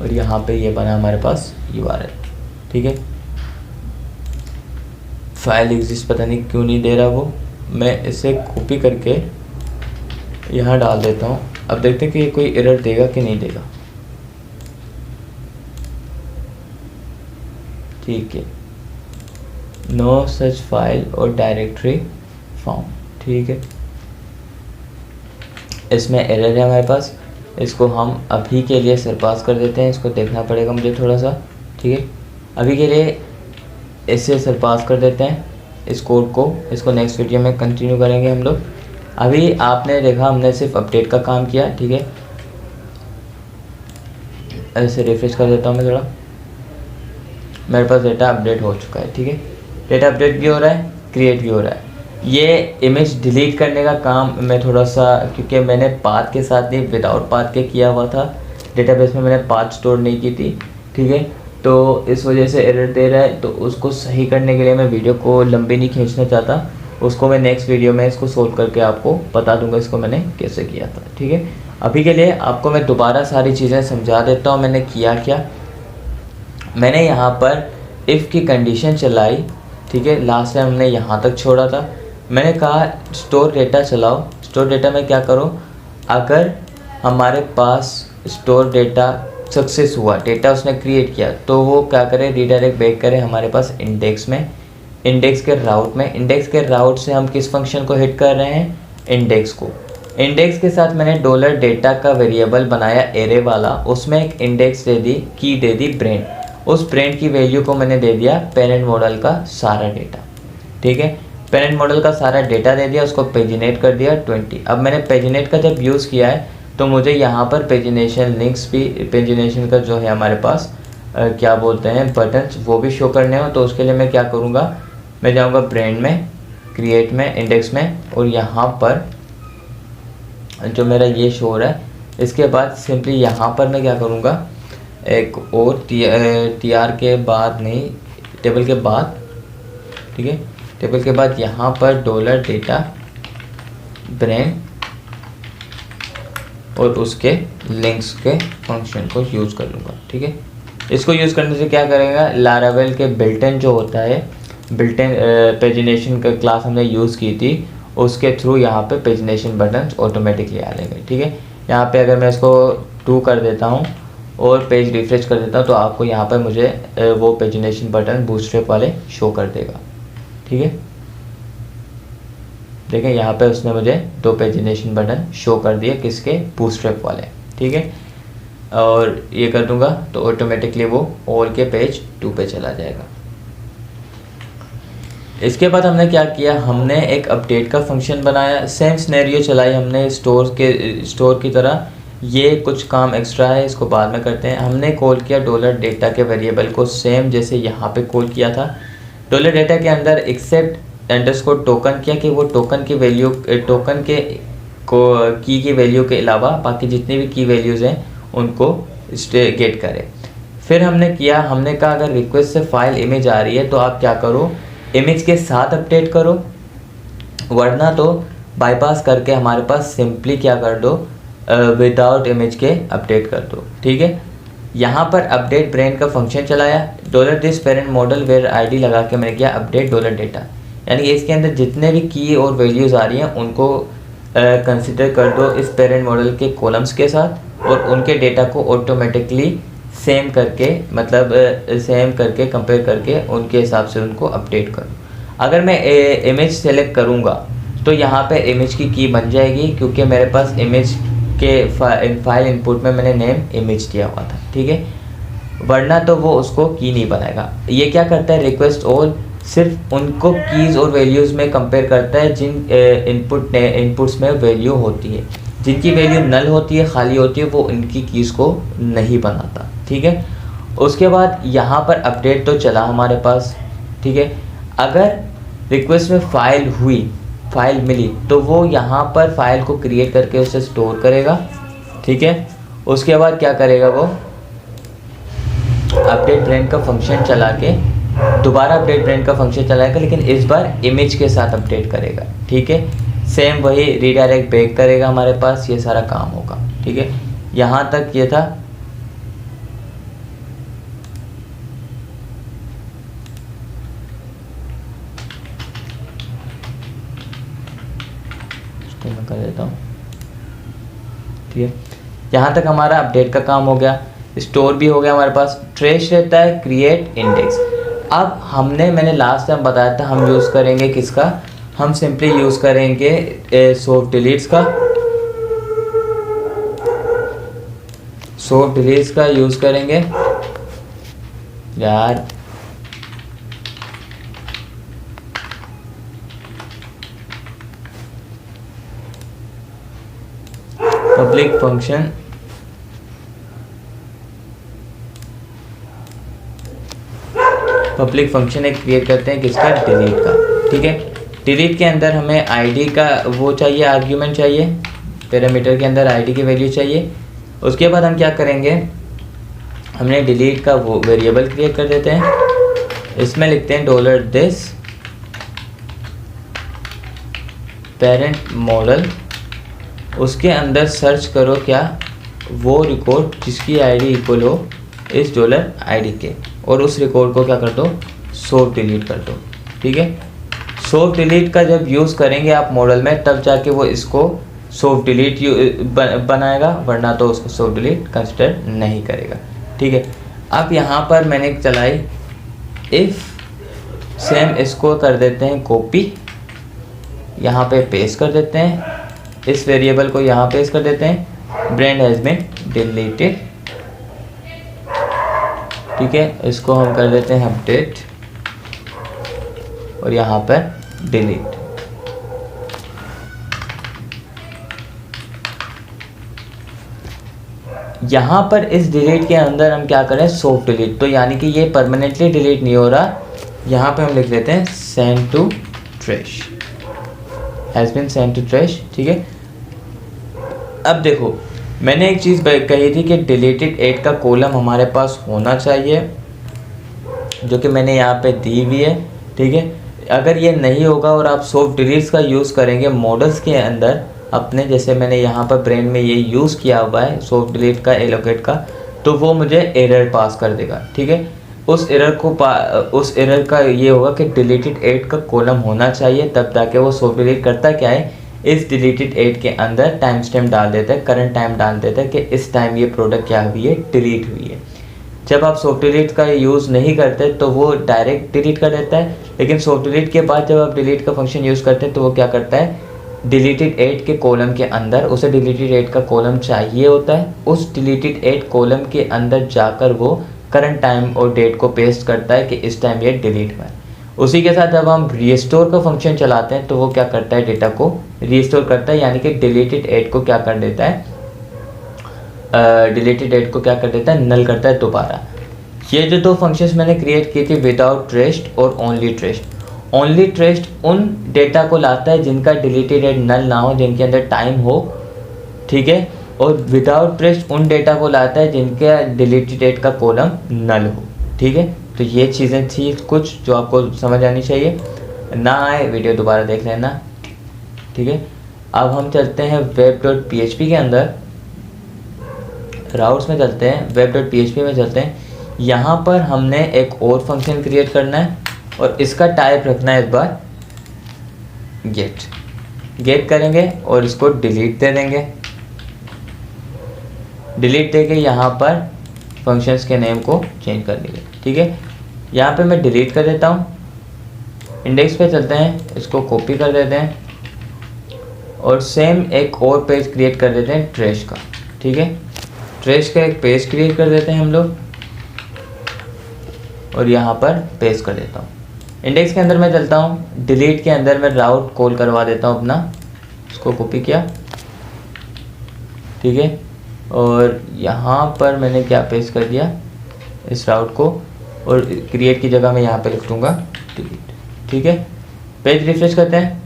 और यहाँ पे ये बना हमारे पास URL। ठीक है, फाइल एग्जिस्ट पता नहीं क्यों नहीं दे रहा वो, मैं इसे कॉपी करके यहाँ डाल देता हूँ। अब देखते हैं कि ये कोई एरर देगा कि नहीं देगा। ठीक है, नो सच फाइल और डायरेक्टरी फाउंड। ठीक है, इसमें एरर है हमारे पास, इसको हम अभी के लिए सरपास कर देते हैं, इसको देखना पड़ेगा मुझे थोड़ा सा। ठीक है, अभी के लिए इसे सरपास कर देते हैं इस कोड को, इसको नेक्स्ट वीडियो में कंटिन्यू करेंगे हम लोग। अभी आपने देखा हमने सिर्फ अपडेट का काम किया। ठीक है, ऐसे रिफ्रेश कर देता हूँ मैं थोड़ा, मेरे पास डेटा अपडेट हो चुका है। ठीक है, डेटा अपडेट भी हो रहा है, क्रिएट भी हो रहा है। ये इमेज डिलीट करने का काम मैं थोड़ा सा, क्योंकि मैंने पाथ के साथ नहीं विदाउट पाथ के किया हुआ था, डेटाबेस में मैंने पाथ स्टोर नहीं की थी। ठीक है, तो इस वजह से एरर दे रहा है, तो उसको सही करने के लिए मैं वीडियो को लंबी नहीं खींचना चाहता, उसको मैं नेक्स्ट वीडियो में इसको सोल्व करके आपको बता दूंगा इसको मैंने कैसे किया था। ठीक है, अभी के लिए आपको मैं दोबारा सारी चीज़ें समझा देता हूँ मैंने किया क्या। मैंने यहाँ पर इफ़ की कंडीशन चलाई। ठीक है, लास्ट टाइम हमने यहाँ तक छोड़ा था। मैंने कहा स्टोर डेटा चलाओ, स्टोर डेटा में क्या करो, अगर हमारे पास स्टोर डेटा सक्सेस हुआ, डेटा उसने क्रिएट किया, तो वो क्या करे, रीडायरेक्ट बैक करे हमारे पास इंडेक्स में, इंडेक्स के राउट में। इंडेक्स के राउट से हम किस फंक्शन को हिट कर रहे हैं, इंडेक्स को। इंडेक्स के साथ मैंने डॉलर डेटा का वेरिएबल बनाया एरे वाला, उसमें एक इंडेक्स दे दी, की दे दी ब्रेन, उस ब्रेन की वैल्यू को मैंने दे दिया पेरेंट मॉडल का सारा डेटा। ठीक है, पेरेंट मॉडल का सारा डेटा दे दिया, उसको पेजिनेट कर दिया 20। अब मैंने पेजिनेट का जब यूज़ किया है तो मुझे यहाँ पर पेजिनेशन लिंक्स भी, पेजिनेशन का जो है हमारे पास क्या बोलते हैं बटन्स, वो भी शो करने हो। तो उसके लिए मैं क्या करूँगा, मैं जाऊँगा ब्रेन में, क्रिएट में, इंडेक्स में, और यहाँ पर जो मेरा ये शो हो रहा है, इसके बाद सिंपली यहाँ पर मैं क्या करूँगा, एक और टी आर के बाद नहीं, टेबल के बाद, ठीक है, टेबल के बाद यहाँ पर डॉलर डेटा ब्रेन और उसके लिंक्स के फंक्शन को यूज़ कर लूँगा। ठीक है, इसको यूज़ करने से क्या करेगा, लारावेल के बिल्टन जो होता है, बिल्टन पेजिनेशन का क्लास हमने यूज़ की थी, उसके थ्रू यहाँ पे पेजिनेशन बटन्स ऑटोमेटिकली आ जाएंगे। ठीक है, यहाँ पे अगर मैं इसको 2 कर देता हूँ और पेज रिफ्रेश कर देता हूँ तो आपको यहाँ पर मुझे वो पेजिनेशन बटन बूटस्ट्रैप वाले शो कर देगा। ठीक है, देखें यहाँ पे उसने मुझे 2 पेजिनेशन बटन शो कर दिए, किसके, बूटस्ट्रैप वाले। ठीक है, और ये कर दूंगा तो ऑटोमेटिकली वो ऑल के पेज 2 पे चला जाएगा। इसके बाद हमने क्या किया, हमने एक अपडेट का फंक्शन बनाया, सेम सिनेरियो चलाई हमने स्टोर की तरह। ये कुछ काम एक्स्ट्रा है, इसको बाद में करते हैं। हमने कॉल किया डॉलर डेटा के वेरिएबल को, सेम जैसे यहाँ पे कॉल किया था। डॉलर डेटा के अंदर एक्सेप्ट अंडरस्कोर टोकन किया कि वो टोकन की वैल्यू, टोकन के की वैल्यू के अलावा बाकी जितनी भी की वैल्यूज़ हैं उनको गेट करे। फिर हमने कहा अगर रिक्वेस्ट से फाइल इमेज आ रही है तो आप क्या करो, इमेज के साथ अपडेट करो, वरना तो बाईपास करके हमारे पास सिंपली क्या कर दो, विदाउट इमेज के अपडेट कर दो। ठीक है, यहाँ पर अपडेट ब्रेन का फंक्शन चलाया, dollar this parent model where ID लगा के मैंने किया अपडेट डॉलर डेटा, यानी कि इसके अंदर जितने भी की और वैल्यूज़ आ रही हैं उनको कंसिडर कर दो इस पेरेंट मॉडल के कॉलम्स के साथ, और उनके डेटा को ऑटोमेटिकली सेम करके, मतलब सेम करके कंपेयर करके उनके हिसाब से उनको अपडेट करो। अगर मैं इमेज सेलेक्ट करूँगा तो यहाँ पे इमेज की बन जाएगी, क्योंकि मेरे पास इमेज के फाइल इनपुट में मैंने नेम इमेज दिया हुआ था। ठीक है, वरना तो वो उसको की नहीं बनाएगा। ये क्या करता है, रिक्वेस्ट ऑल सिर्फ उनको कीज़ और वैल्यूज़ में कंपेयर करता है जिन इनपुट्स में वैल्यू होती है, जिनकी वैल्यू नल होती है, खाली होती है, वो इनकी कीज़ को नहीं बनाता। ठीक है, उसके बाद यहाँ पर अपडेट तो चला हमारे पास। ठीक है, अगर रिक्वेस्ट में फाइल मिली तो वो यहाँ पर फाइल को क्रिएट करके उसे स्टोर करेगा। ठीक है, उसके बाद क्या करेगा, वो अपडेट ब्रेन का फंक्शन चला के दोबारा अपडेट ब्रेन का फंक्शन चलाएगा, लेकिन इस बार इमेज के साथ अपडेट करेगा। ठीक है, सेम वही रीडायरेक्ट बैक करेगा, हमारे पास ये सारा काम होगा। ठीक है, यहाँ तक ये था। इसको मैं कर देता हूँ। ठीक है, यहाँ तक हमारा अपडेट का काम हो गया, स्टोर भी हो गया हमारे पास, ट्रेस रहता है, क्रिएट इंडेक्स। अब मैंने लास्ट टाइम बताया था हम यूज़ करेंगे किसका, हम सिंपली यूज़ करेंगे सॉफ्ट डिलीट्स का यूज़ करेंगे यार। पब्लिक फंक्शन एक क्रिएट करते हैं किसका, डिलीट का। ठीक है, डिलीट के अंदर हमें आईडी का वो चाहिए, आर्ग्यूमेंट चाहिए, पैरामीटर के अंदर आईडी की वैल्यू चाहिए। उसके बाद हम क्या करेंगे, हमने डिलीट का वो वेरिएबल क्रिएट कर देते हैं, इसमें लिखते हैं डॉलर दिस पेरेंट मॉडल। उसके अंदर सर्च करो क्या, वो रिकॉर्ड जिसकी आईडी इक्वल हो इस डॉलर आईडी के, और उस रिकॉर्ड को क्या कर दो, सॉफ्ट डिलीट कर दो। ठीक है, सॉफ्ट डिलीट का जब यूज़ करेंगे आप मॉडल में, तब जाके वो इसको सॉफ्ट डिलीट बनाएगा, वरना तो उसको सॉफ्ट डिलीट कंसिडर नहीं करेगा। ठीक है, अब यहाँ पर मैंने चलाई इफ़, सेम इसको कर देते हैं कॉपी, यहाँ पे पेस्ट कर देते हैं, इस वेरिएबल को यहाँ पेस्ट कर देते हैं, ब्रांड हैज़ बीन डिलीटेड। ठीक है, इसको हम कर देते हैं अपडेट और यहाँ पर डिलीट। यहाँ पर इस डिलीट के अंदर हम क्या करें, सॉफ्ट डिलीट, तो यानी कि ये परमानेंटली डिलीट नहीं हो रहा। यहाँ पे हम लिख देते हैं send to trash, has been send to trash. ठीक है, अब देखो मैंने एक चीज़ कही थी कि डिलीटेड एड का कॉलम हमारे पास होना चाहिए, जो कि मैंने यहाँ पे दी हुई है। ठीक है, अगर ये नहीं होगा और आप सॉफ्ट डिलीट्स का यूज़ करेंगे मॉडल्स के अंदर अपने, जैसे मैंने यहाँ पर ब्रेन में ये यूज़ किया हुआ है सॉफ्ट डिलीट का, एलोकेट का, तो वो मुझे एरर पास कर देगा। ठीक है, उस एरर का ये होगा कि डिलीटेड एड का कॉलम होना चाहिए, तब ताकि वो सॉफ्ट डिलीट करता क्या है, इस डिलीटेड एड के अंदर टाइम स्टैम्प डाल देता है, करंट टाइम डाल देता है कि इस टाइम ये प्रोडक्ट क्या हुई है, डिलीट हुई है। जब आप सॉफ्ट डिलीट का यूज़ नहीं करते तो वो डायरेक्ट डिलीट कर देता है, लेकिन सॉफ्ट डिलीट के बाद जब आप डिलीट का फंक्शन यूज़ करते हैं तो वो क्या करता है, डिलीटेड एड के कॉलम के अंदर उसे डिलीटेड एड का कॉलम चाहिए होता है, उस डिलीटेड एड कॉलम के अंदर जाकर वो करंट टाइम और डेट को पेस्ट करता है कि इस टाइम ये डिलीट हुआ है। उसी के साथ जब हम रीस्टोर का फंक्शन चलाते हैं तो वो क्या करता है, डेटा को रीस्टोर करता है, यानी कि डिलीटेड एड को क्या कर देता है, डिलीटेड एड को क्या कर देता है, नल करता है दोबारा। ये जो दो फंक्शंस मैंने क्रिएट किए थे, विदाउट ट्रेस्ड और ओनली ट्रेस्ड। ओनली ट्रेस्ड उन डेटा को लाता है जिनका डिलीटेड एड नल ना हो, जिनके अंदर टाइम हो। ठीक है, और विदाउट ट्रेस्ड उन डेटा को लाता है जिनके डिलीटेड एड का कॉलम नल हो। ठीक है, तो ये चीज़ें थी कुछ जो आपको समझ आनी चाहिए, ना आए वीडियो दोबारा देख लेना। ठीक है, अब हम चलते हैं web.php के अंदर, राउट्स में चलते हैं, web.php में चलते हैं। यहाँ पर हमने एक और फंक्शन क्रिएट करना है और इसका टाइप रखना है इस बार गेट करेंगे और इसको डिलीट दे देंगे। डिलीट देके यहाँ पर फंक्शंस के नेम को चेंज कर देंगे। ठीक है, यहाँ पे मैं डिलीट कर देता हूँ, इंडेक्स पे चलते हैं, इसको कॉपी कर देते हैं और सेम एक और पेज क्रिएट कर देते हैं ट्रैश का। ठीक है, ट्रैश का एक पेज क्रिएट कर देते हैं हम लोग और यहाँ पर पेस्ट कर देता हूँ। इंडेक्स के अंदर मैं चलता हूँ, डिलीट के अंदर मैं राउट कॉल करवा देता हूँ अपना, इसको कॉपी किया। ठीक है, और यहाँ पर मैंने क्या पेस्ट कर दिया, इस राउट को, और क्रिएट की जगह मैं यहाँ पे लिख दूँगा डिलीट। ठीक है, पेज रिफ्रेश करते हैं।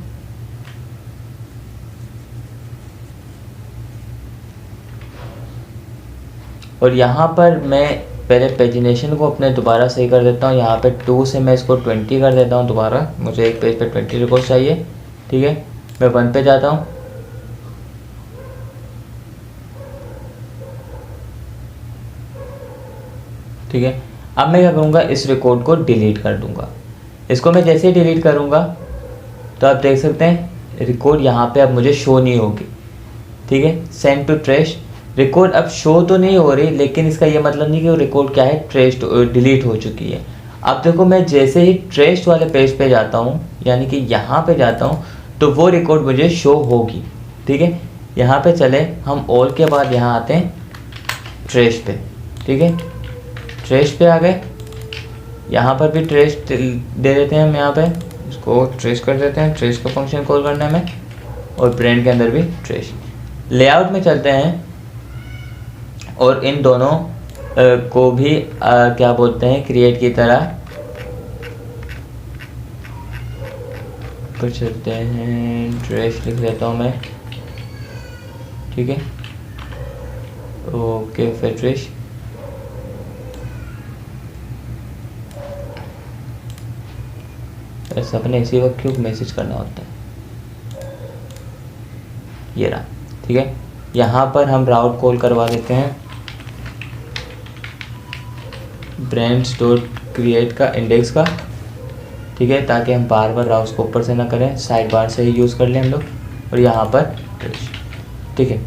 और यहाँ पर मैं पहले पेजिनेशन को अपने दोबारा सही कर देता हूँ, यहाँ पे 2 से मैं इसको 20 कर देता हूँ दोबारा, मुझे एक पेज पे 20 रिकॉर्ड चाहिए। ठीक है, मैं 1 पे जाता हूँ, ठीक है। अब मैं क्या करूँगा, इस रिकॉर्ड को डिलीट कर दूँगा। इसको मैं जैसे ही डिलीट करूँगा तो आप देख सकते हैं रिकॉर्ड यहाँ पे अब मुझे शो नहीं होगी। ठीक है, सेंड टू ट्रैश रिकॉर्ड अब शो तो नहीं हो रही, लेकिन इसका ये मतलब नहीं कि वो रिकॉर्ड क्या है, ट्रेश डिलीट हो चुकी है। अब देखो मैं जैसे ही ट्रेश वाले पेज पे जाता हूँ, यानी कि यहाँ पे जाता हूँ, तो वो रिकॉर्ड मुझे शो होगी। ठीक है, यहाँ पे चले हम ऑल के बाद यहाँ आते हैं ट्रेश पे। ठीक है, ट्रेश पे आ गए, यहाँ पर भी ट्रेश दे देते हैं हम, यहाँ पे इसको ट्रेश कर देते हैं, ट्रेश का फंक्शन कॉल करना है हमें, और ब्रांड के अंदर भी ट्रेश। लेआउट में चलते हैं और इन दोनों को भी क्या बोलते हैं, क्रिएट की तरह कुछ चलते हैं, ट्रेश लिख लेता हूँ मैं। ठीक है, ओके, फिर ट्रेश ऐसा अपने इसी वक्त क्यों मैसेज करना होता है, ये रहा। ठीक है, यहाँ पर हम राउट कॉल करवा देते हैं ब्रांड्स डॉट क्रिएट का इंडेक्स का। ठीक है, ताकि हम बार बार राउट्स को ऊपर से ना करें, साइड बार से ही यूज़ कर लें हम लोग, और यहाँ पर ट्रेश। ठीक है,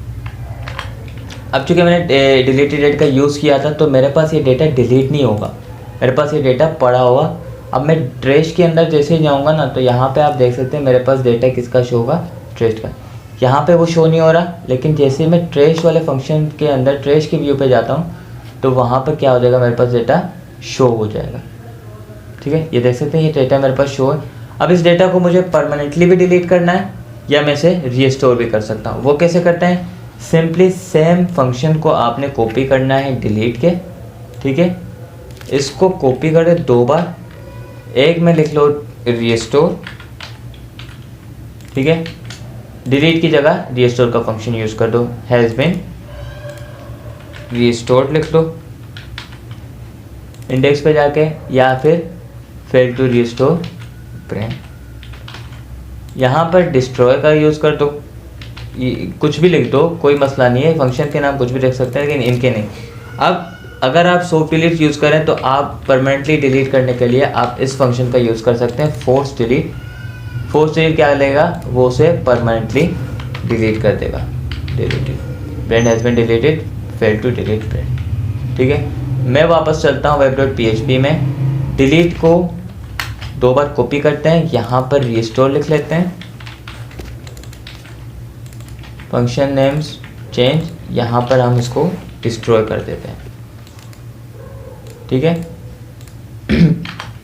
अब चूँकि मैंने डिलीटेड डेटा का यूज़ किया था तो मेरे पास ये डेटा डिलीट नहीं होगा, मेरे पास ये डेटा पड़ा होगा। अब मैं ट्रेश के अंदर जैसे ही जाऊँगा ना, तो यहाँ पे आप देख सकते हैं मेरे पास डेटा किसका शो होगा, ट्रेश का। यहाँ पे वो शो नहीं हो रहा, लेकिन जैसे मैं ट्रेश वाले फंक्शन के अंदर ट्रेश के व्यू पे जाता हूँ तो वहाँ पर क्या हो जाएगा, मेरे पास डेटा शो हो जाएगा। ठीक है, ये देख सकते हैं ये डेटा मेरे पास शो है। अब इस डेटा को मुझे परमानेंटली भी डिलीट करना है या मैं इसे रीस्टोर भी कर सकता हूँ। वो कैसे करते हैं, सिंपली सेम फंक्शन को आपने कॉपी करना है डिलीट के। ठीक है, इसको कॉपी कर दे 2 बार, एक में लिख लो रीस्टोर। ठीक है, डिलीट की जगह रीस्टोर का फंक्शन यूज़ कर दो, हैज़ बीन रीस्टोर्ड लिख लो इंडेक्स पे जाके, या फिर फेल टू रीस्टोर ब्रेन। यहाँ पर डिस्ट्रॉय का यूज़ कर दो, कुछ भी लिख दो, कोई मसला नहीं है, फंक्शन के नाम कुछ भी लिख सकते हैं लेकिन इनके नहीं। अब अगर आप सॉफ्ट डिलीट यूज़ करें तो आप परमानेंटली डिलीट करने के लिए आप इस फंक्शन का यूज़ कर सकते हैं, फोर्स डिलीट। फोर्स डिलीट क्या लेगा, वो उसे परमानेंटली डिलीट कर देगा। Deleted brain has been deleted, fail to delete brain. ठीक है, मैं वापस चलता हूँ web.php में, डिलीट को 2 बार कॉपी करते हैं, यहाँ पर रीस्टोर लिख लेते हैं, फंक्शन नेम्स चेंज, यहाँ पर हम इसको डिस्ट्रॉय कर देते हैं। ठीक है,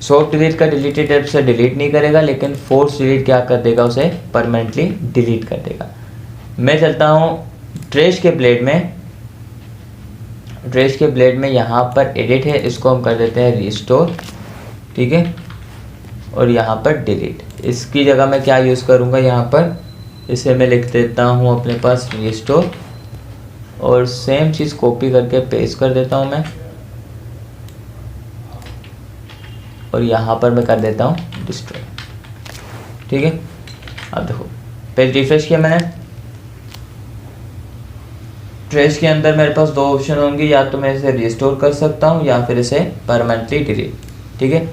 सॉफ्ट डिलीट का डिलीटेड ऐप से डिलीट नहीं करेगा, लेकिन फोर्स डिलीट क्या कर देगा, उसे परमानेंटली डिलीट कर देगा। मैं चलता हूँ ट्रेश के ब्लेड में, ट्रेश के ब्लेड में यहाँ पर एडिट है, इसको हम कर देते हैं रीस्टोर। ठीक है, और यहाँ पर डिलीट, इसकी जगह मैं क्या यूज़ करूँगा, यहाँ पर इसे मैं लिख देता हूँ अपने पास रीस्टोर, और सेम चीज़ कॉपी करके पेस्ट कर देता हूँ मैं, और यहाँ पर मैं कर देता हूँ डिस्ट्रॉय। ठीक है, अब देखो पेज रिफ्रेश किया मैंने, ट्रेश के अंदर मेरे पास 2 ऑप्शन होंगे, या तो मैं इसे रिस्टोर कर सकता हूँ या फिर इसे परमानेंटली डिलीट। ठीक है,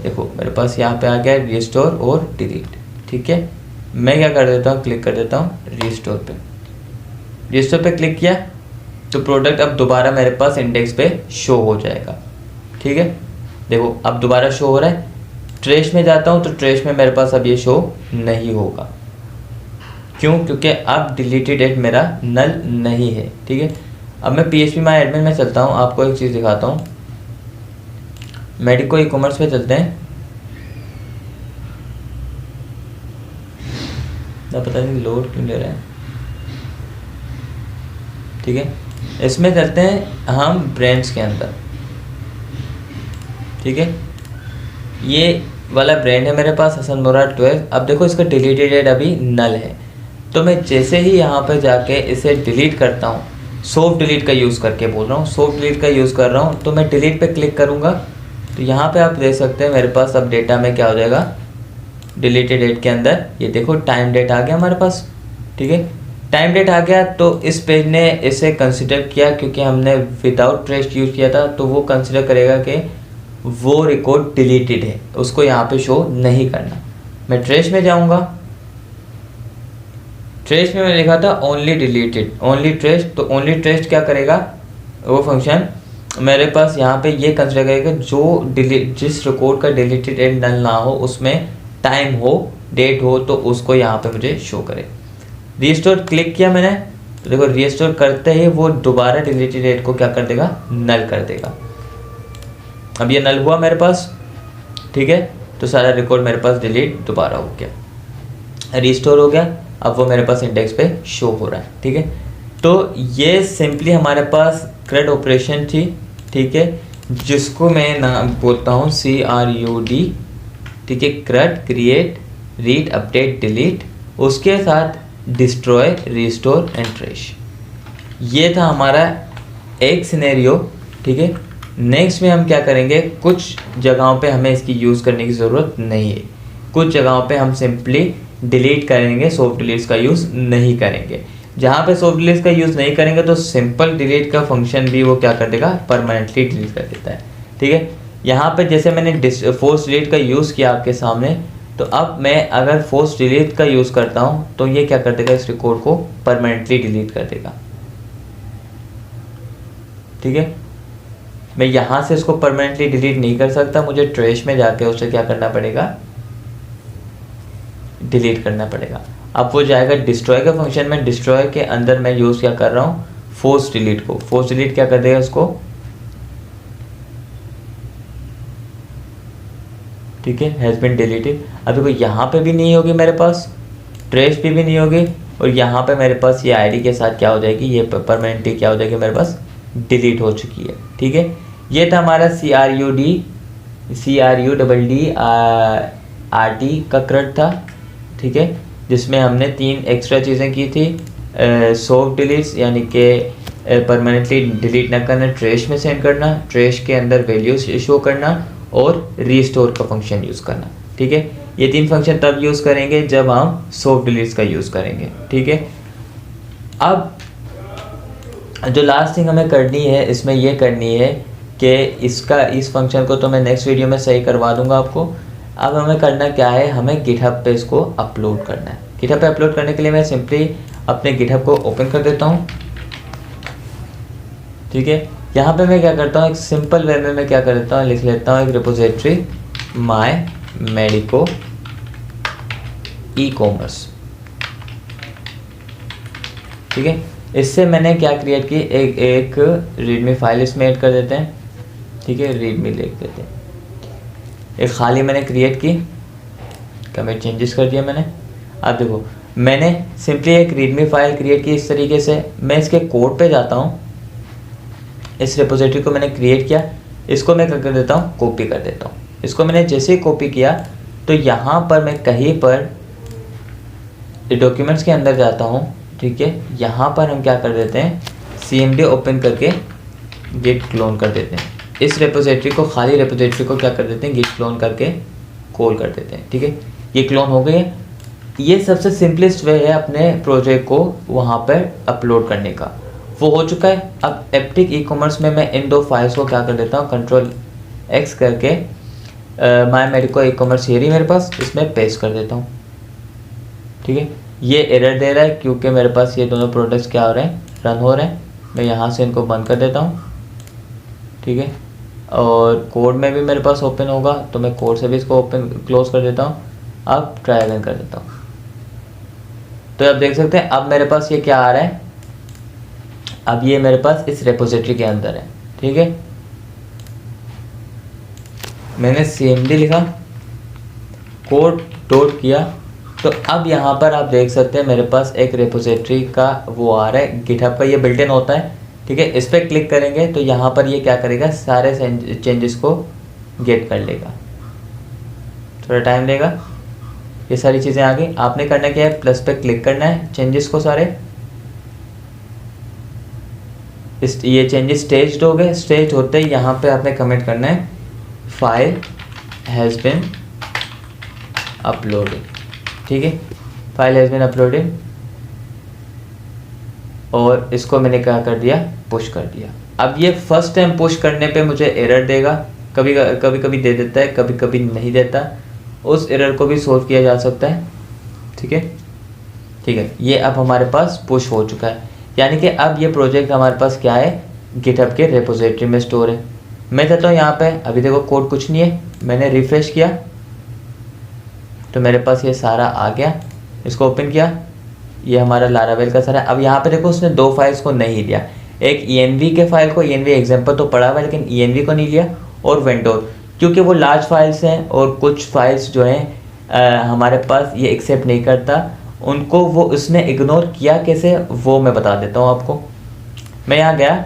देखो मेरे पास यहाँ पे आ गया रिस्टोर और डिलीट। ठीक है, मैं क्या कर देता हूँ, क्लिक कर देता हूँ रिस्टोर पे। रिस्टोर पे क्लिक किया तो प्रोडक्ट अब दोबारा मेरे पास इंडेक्स पे शो हो जाएगा। ठीक है, देखो अब दोबारा शो हो रहा है। ट्रेश में जाता हूँ तो ट्रेश में मेरे पास अब ये शो नहीं होगा, क्यों, क्योंकि अब डिलीटेड एड मेरा नल नहीं है। ठीक है, अब मैं PHP माई एडमिन में चलता हूँ, आपको एक चीज़ दिखाता हूँ। मेडिको ई-कॉमर्स पे चलते हैं, ना पता नहीं लोड क्यों ले रहे हैं। ठीक है, इसमें चलते हैं हम ब्रांड्स के अंदर। ठीक है, ये वाला ब्रांड है मेरे पास हसन मुराद 12। अब देखो इसका डिलीटेड एड अभी नल है, तो मैं जैसे ही यहाँ पर जाके इसे डिलीट करता हूँ, सॉफ्ट डिलीट का यूज़ करके बोल रहा हूँ, सॉफ्ट डिलीट का यूज़ कर रहा हूँ, तो मैं डिलीट पे क्लिक करूँगा तो यहाँ पे आप देख सकते हैं मेरे पास अब डेटा में क्या हो जाएगा, डिलीटेड डेट के अंदर ये देखो टाइम डेट आ गया हमारे पास। ठीक है, टाइम डेट आ गया तो इस पेज ने इसे कंसिडर किया, क्योंकि हमने विदाउट ट्रेस यूज़ किया था, तो वो कंसिडर करेगा कि वो रिकॉर्ड डिलीटेड है, उसको यहाँ पे शो नहीं करना। मैं ट्रेस में जाऊँगा, ट्रेस में मैंने लिखा था ओनली डिलीटेड, ओनली ट्रेस, तो ओनली ट्रेस क्या करेगा, वो फंक्शन मेरे पास यहाँ पे ये कंसिडर करेगा जो जिस रिकॉर्ड का डिलीटेड एंड नल ना हो, उसमें टाइम हो, डेट हो, तो उसको यहाँ पे मुझे शो करे। रीस्टोर क्लिक किया मैंने, तो देखो रीस्टोर करते ही वो दोबारा डिलीटेड डेट को क्या कर देगा, नल कर देगा। अब ये नल हुआ मेरे पास। ठीक है, तो सारा रिकॉर्ड मेरे पास डिलीट दोबारा हो गया, रीस्टोर हो गया, अब वो मेरे पास इंडेक्स पे शो हो रहा है। ठीक है, तो ये सिंपली हमारे पास CRUD ऑपरेशन थी। ठीक है, जिसको मैं नाम बोलता हूँ CRUD। ठीक है, CRUD create, read, update, delete, उसके साथ डिस्ट्रॉय, रिस्टोर एंड ट्रेश। ये था हमारा एक सिनेरियो। ठीक है, नेक्स्ट में हम क्या करेंगे, कुछ जगहों पे हमें इसकी यूज़ करने की ज़रूरत नहीं है, कुछ जगहों पे हम सिंपली डिलीट करेंगे, सॉफ्ट डिलीट्स का यूज़ नहीं करेंगे। जहाँ पे सॉफ्ट डिलीट्स का यूज़ नहीं करेंगे तो सिंपल डिलीट का फंक्शन भी वो क्या कर देगा, परमानेंटली डिलीट कर देता है। ठीक है, यहाँ पे जैसे मैंने फोर्स डिलीट का यूज़ किया आपके सामने, तो अब मैं अगर फोर्स डिलीट का यूज़ करता हूँ तो ये क्या कर देगा, इस रिकॉर्ड को परमानेंटली डिलीट कर देगा। ठीक है, मैं यहाँ से इसको परमानेंटली डिलीट नहीं कर सकता, मुझे ट्रेश में जाके उसे क्या करना पड़ेगा, डिलीट करना पड़ेगा। अब वो जाएगा डिस्ट्रॉय के फंक्शन में। डिस्ट्रॉय के अंदर मैं यूज़ क्या कर रहा हूँ, फोर्स डिलीट को। फोर्स डिलीट क्या कर देगा इसको, ठीक है, हैज़ बीन डिलीटेड। अब देखो यहाँ पे भी नहीं होगी मेरे पास, ट्रेस पे भी नहीं होगी, और यहाँ पे मेरे पास ये आईडी के साथ क्या हो जाएगी, ये परमानेंटली क्या हो जाएगी मेरे पास, डिलीट हो चुकी है। ठीक है, ये था हमारा CRUDD का CRUD था। ठीक है, जिसमें हमने 3 एक्स्ट्रा चीज़ें की थी, सॉफ्ट डिलीट्स यानी कि परमानेंटली डिलीट ना करना, ट्रेश में सेंड करना, ट्रेश के अंदर वैल्यूज शो करना, और रीस्टोर का फंक्शन यूज़ करना। ठीक है, ये 3 फंक्शन तब यूज़ करेंगे जब हम सॉफ्ट डिलीट्स का यूज़ करेंगे। ठीक है, अब जो लास्ट थिंग हमें करनी है इसमें ये करनी है कि इस फंक्शन को तो मैं नेक्स्ट वीडियो में सही करवा दूंगा आपको। अब हमें करना क्या है, हमें गिटहब पे इसको अपलोड करना है। गिटहब पे अपलोड करने के लिए मैं सिंपली अपने गिटहब को ओपन कर देता हूँ। ठीक है, यहाँ पे मैं क्या करता हूँ, एक सिंपल वे में मैं क्या कर देता हूँ, लिख लेता हूँ एक रिपोजिटरी माई मेडिको ई-कॉमर्स। ठीक है, इससे मैंने क्या क्रिएट की, एक रीडमी फाइल इसमें ऐड कर देते हैं। ठीक है, रीडमी लिख देते हैं, एक खाली मैंने क्रिएट की, कमेंट चेंजेस कर दिया मैंने। अब देखो मैंने सिंपली एक रीडमी फाइल क्रिएट की इस तरीके से। मैं इसके कोड पे जाता हूँ, इस रिपोजिटरी को मैंने क्रिएट किया, इसको मैं क्या कर देता हूँ, कॉपी कर देता हूँ। इसको मैंने जैसे ही कॉपी किया तो यहाँ पर मैं कहीं पर डॉक्यूमेंट्स के अंदर जाता हूँ। ठीक है, यहाँ पर हम क्या कर देते हैं, CMD ओपन करके गिट क्लोन कर देते हैं। इस रेपोजिटरी को, खाली रेपोजिटरी को क्या कर देते हैं, गिट क्लोन करके कॉल कर देते हैं। ठीक है, ये क्लोन हो गई है। ये सबसे सिंपलेस्ट वे है अपने प्रोजेक्ट को वहाँ पर अपलोड करने का, वो हो चुका है। अब एप्टिक ई-कॉमर्स में मैं इन 2 फाइल्स को क्या कर देता हूँ, Ctrl+X करके माई मेडिको ई-कॉमर्स ये रही मेरे पास, इसमें पेस्ट कर देता हूँ। ठीक है, ये एरर दे रहा है क्योंकि मेरे पास ये दोनों प्रोडक्ट्स क्या हो रहे हैं, रन हो रहे हैं। मैं यहाँ से इनको बंद कर देता हूँ। ठीक है, और कोड में भी मेरे पास ओपन होगा तो मैं कोड से भी इसको ओपन क्लोज कर देता हूँ। अब ट्राई अगेन कर देता हूँ, तो आप देख सकते हैं अब मेरे पास ये क्या आ रहा है, अब ये मेरे पास इस रेपोजिटरी के अंदर है। ठीक है, मैंने CMD लिखा, कोड डॉट किया, तो अब यहाँ पर आप देख सकते हैं मेरे पास एक रेपोजिटरी का वो आ रहा है, गिटहब का ये बिल्ट इन होता है। ठीक है, इस पर क्लिक करेंगे तो यहाँ पर ये क्या करेगा, सारे चेंजेस को गेट कर लेगा। थोड़ा टाइम लेगा, ये सारी चीज़ें आ गई। आपने करना क्या है, प्लस पे क्लिक करना है, चेंजेस को सारे, ये चेंजेस स्टेज्ड हो गए। स्टेज होते ही यहाँ पे आपने कमेंट करना है, फाइल हैज़ बिन अपलोडेड। ठीक है, फाइल हैज़ बिन अपलोडेड, और इसको मैंने क्या कर दिया, पुश कर दिया। अब ये फर्स्ट टाइम पुश करने पे मुझे एरर देगा, कभी कभी दे देता है, कभी कभी नहीं देता। उस एरर को भी सोल्व किया जा सकता है। ठीक है, ठीक है, ये अब हमारे पास पुश हो चुका है, यानी कि अब ये प्रोजेक्ट हमारे पास क्या है, गिटहब के रेपोजिटरी में स्टोर है। मैं चाहता हूँ यहाँ पे, अभी देखो कोड कुछ नहीं है, मैंने रिफ्रेश किया तो मेरे पास ये सारा आ गया। इसको ओपन किया, ये हमारा लारावेल का सारा। अब यहाँ पे देखो उसने 2 फाइल्स को नहीं लिया, एक ENV के फाइल को, ENV एग्जाम्पल तो पड़ा हुआ है लेकिन ENV को नहीं लिया, और वेंडोर, क्योंकि वो लार्ज फाइल्स हैं और कुछ फाइल्स जो हैं हमारे पास ये एक्सेप्ट नहीं करता, उनको वो उसने इग्नोर किया कैसे, वो मैं बता देता हूँ आपको। मैं यहाँ गया,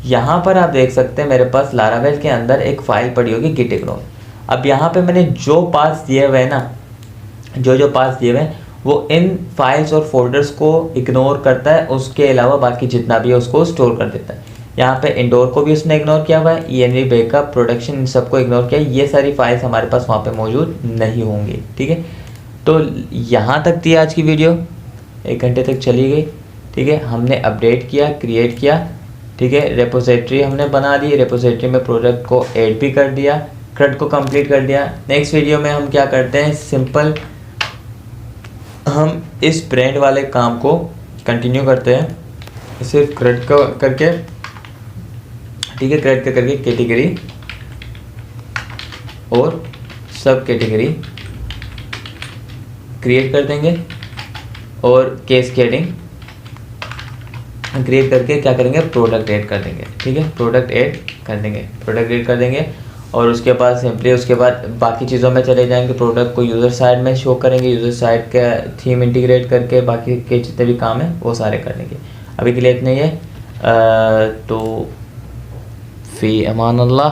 यहाँ पर आप देख सकते हैं मेरे पास लारावेल के अंदर एक फ़ाइल पड़ी होगी गिट इग्नोर। अब यहाँ पे मैंने जो पास दिए हुए हैं ना, जो पास दिए हुए हैं वो इन फाइल्स और फोल्डर्स को इग्नोर करता है, उसके अलावा बाकी जितना भी है उसको स्टोर कर देता है। यहाँ पे इंडोर को भी उसने इग्नोर किया हुआ है, ENV बैकअप, प्रोडक्शन, इन सबको इग्नोर किया। ये सारी फाइल्स हमारे पास वहाँ पे मौजूद नहीं होंगी। ठीक है, तो यहाँ तक थी आज की वीडियो, 1 घंटे तक चली गई। ठीक है, हमने अपडेट किया, क्रिएट किया। ठीक है, रेपोजिटरी हमने बना दी, रेपोजिटरी में प्रोडक्ट को ऐड भी कर दिया, CRUD को कंप्लीट कर दिया। नेक्स्ट वीडियो में हम क्या करते हैं, सिंपल हम इस ब्रांड वाले काम को कंटिन्यू करते हैं, सिर्फ CRUD का करके। ठीक है, CRUD का करके कैटेगरी और सब कैटेगरी क्रिएट कर देंगे और कैस्केडिंग क्रिएट करके क्या करेंगे, प्रोडक्ट ऐड कर देंगे। ठीक है, प्रोडक्ट ऐड कर देंगे और उसके बाद सिंपली उसके बाद बाकी चीज़ों में चले जाएंगे। प्रोडक्ट को यूज़र साइड में शो करेंगे, यूज़र साइड का थीम इंटीग्रेट करके बाकी के जितने भी काम हैं वो सारे कर लेंगे। अभी के लिए इतना ही है। तो फ़ी अमान अल्लाह।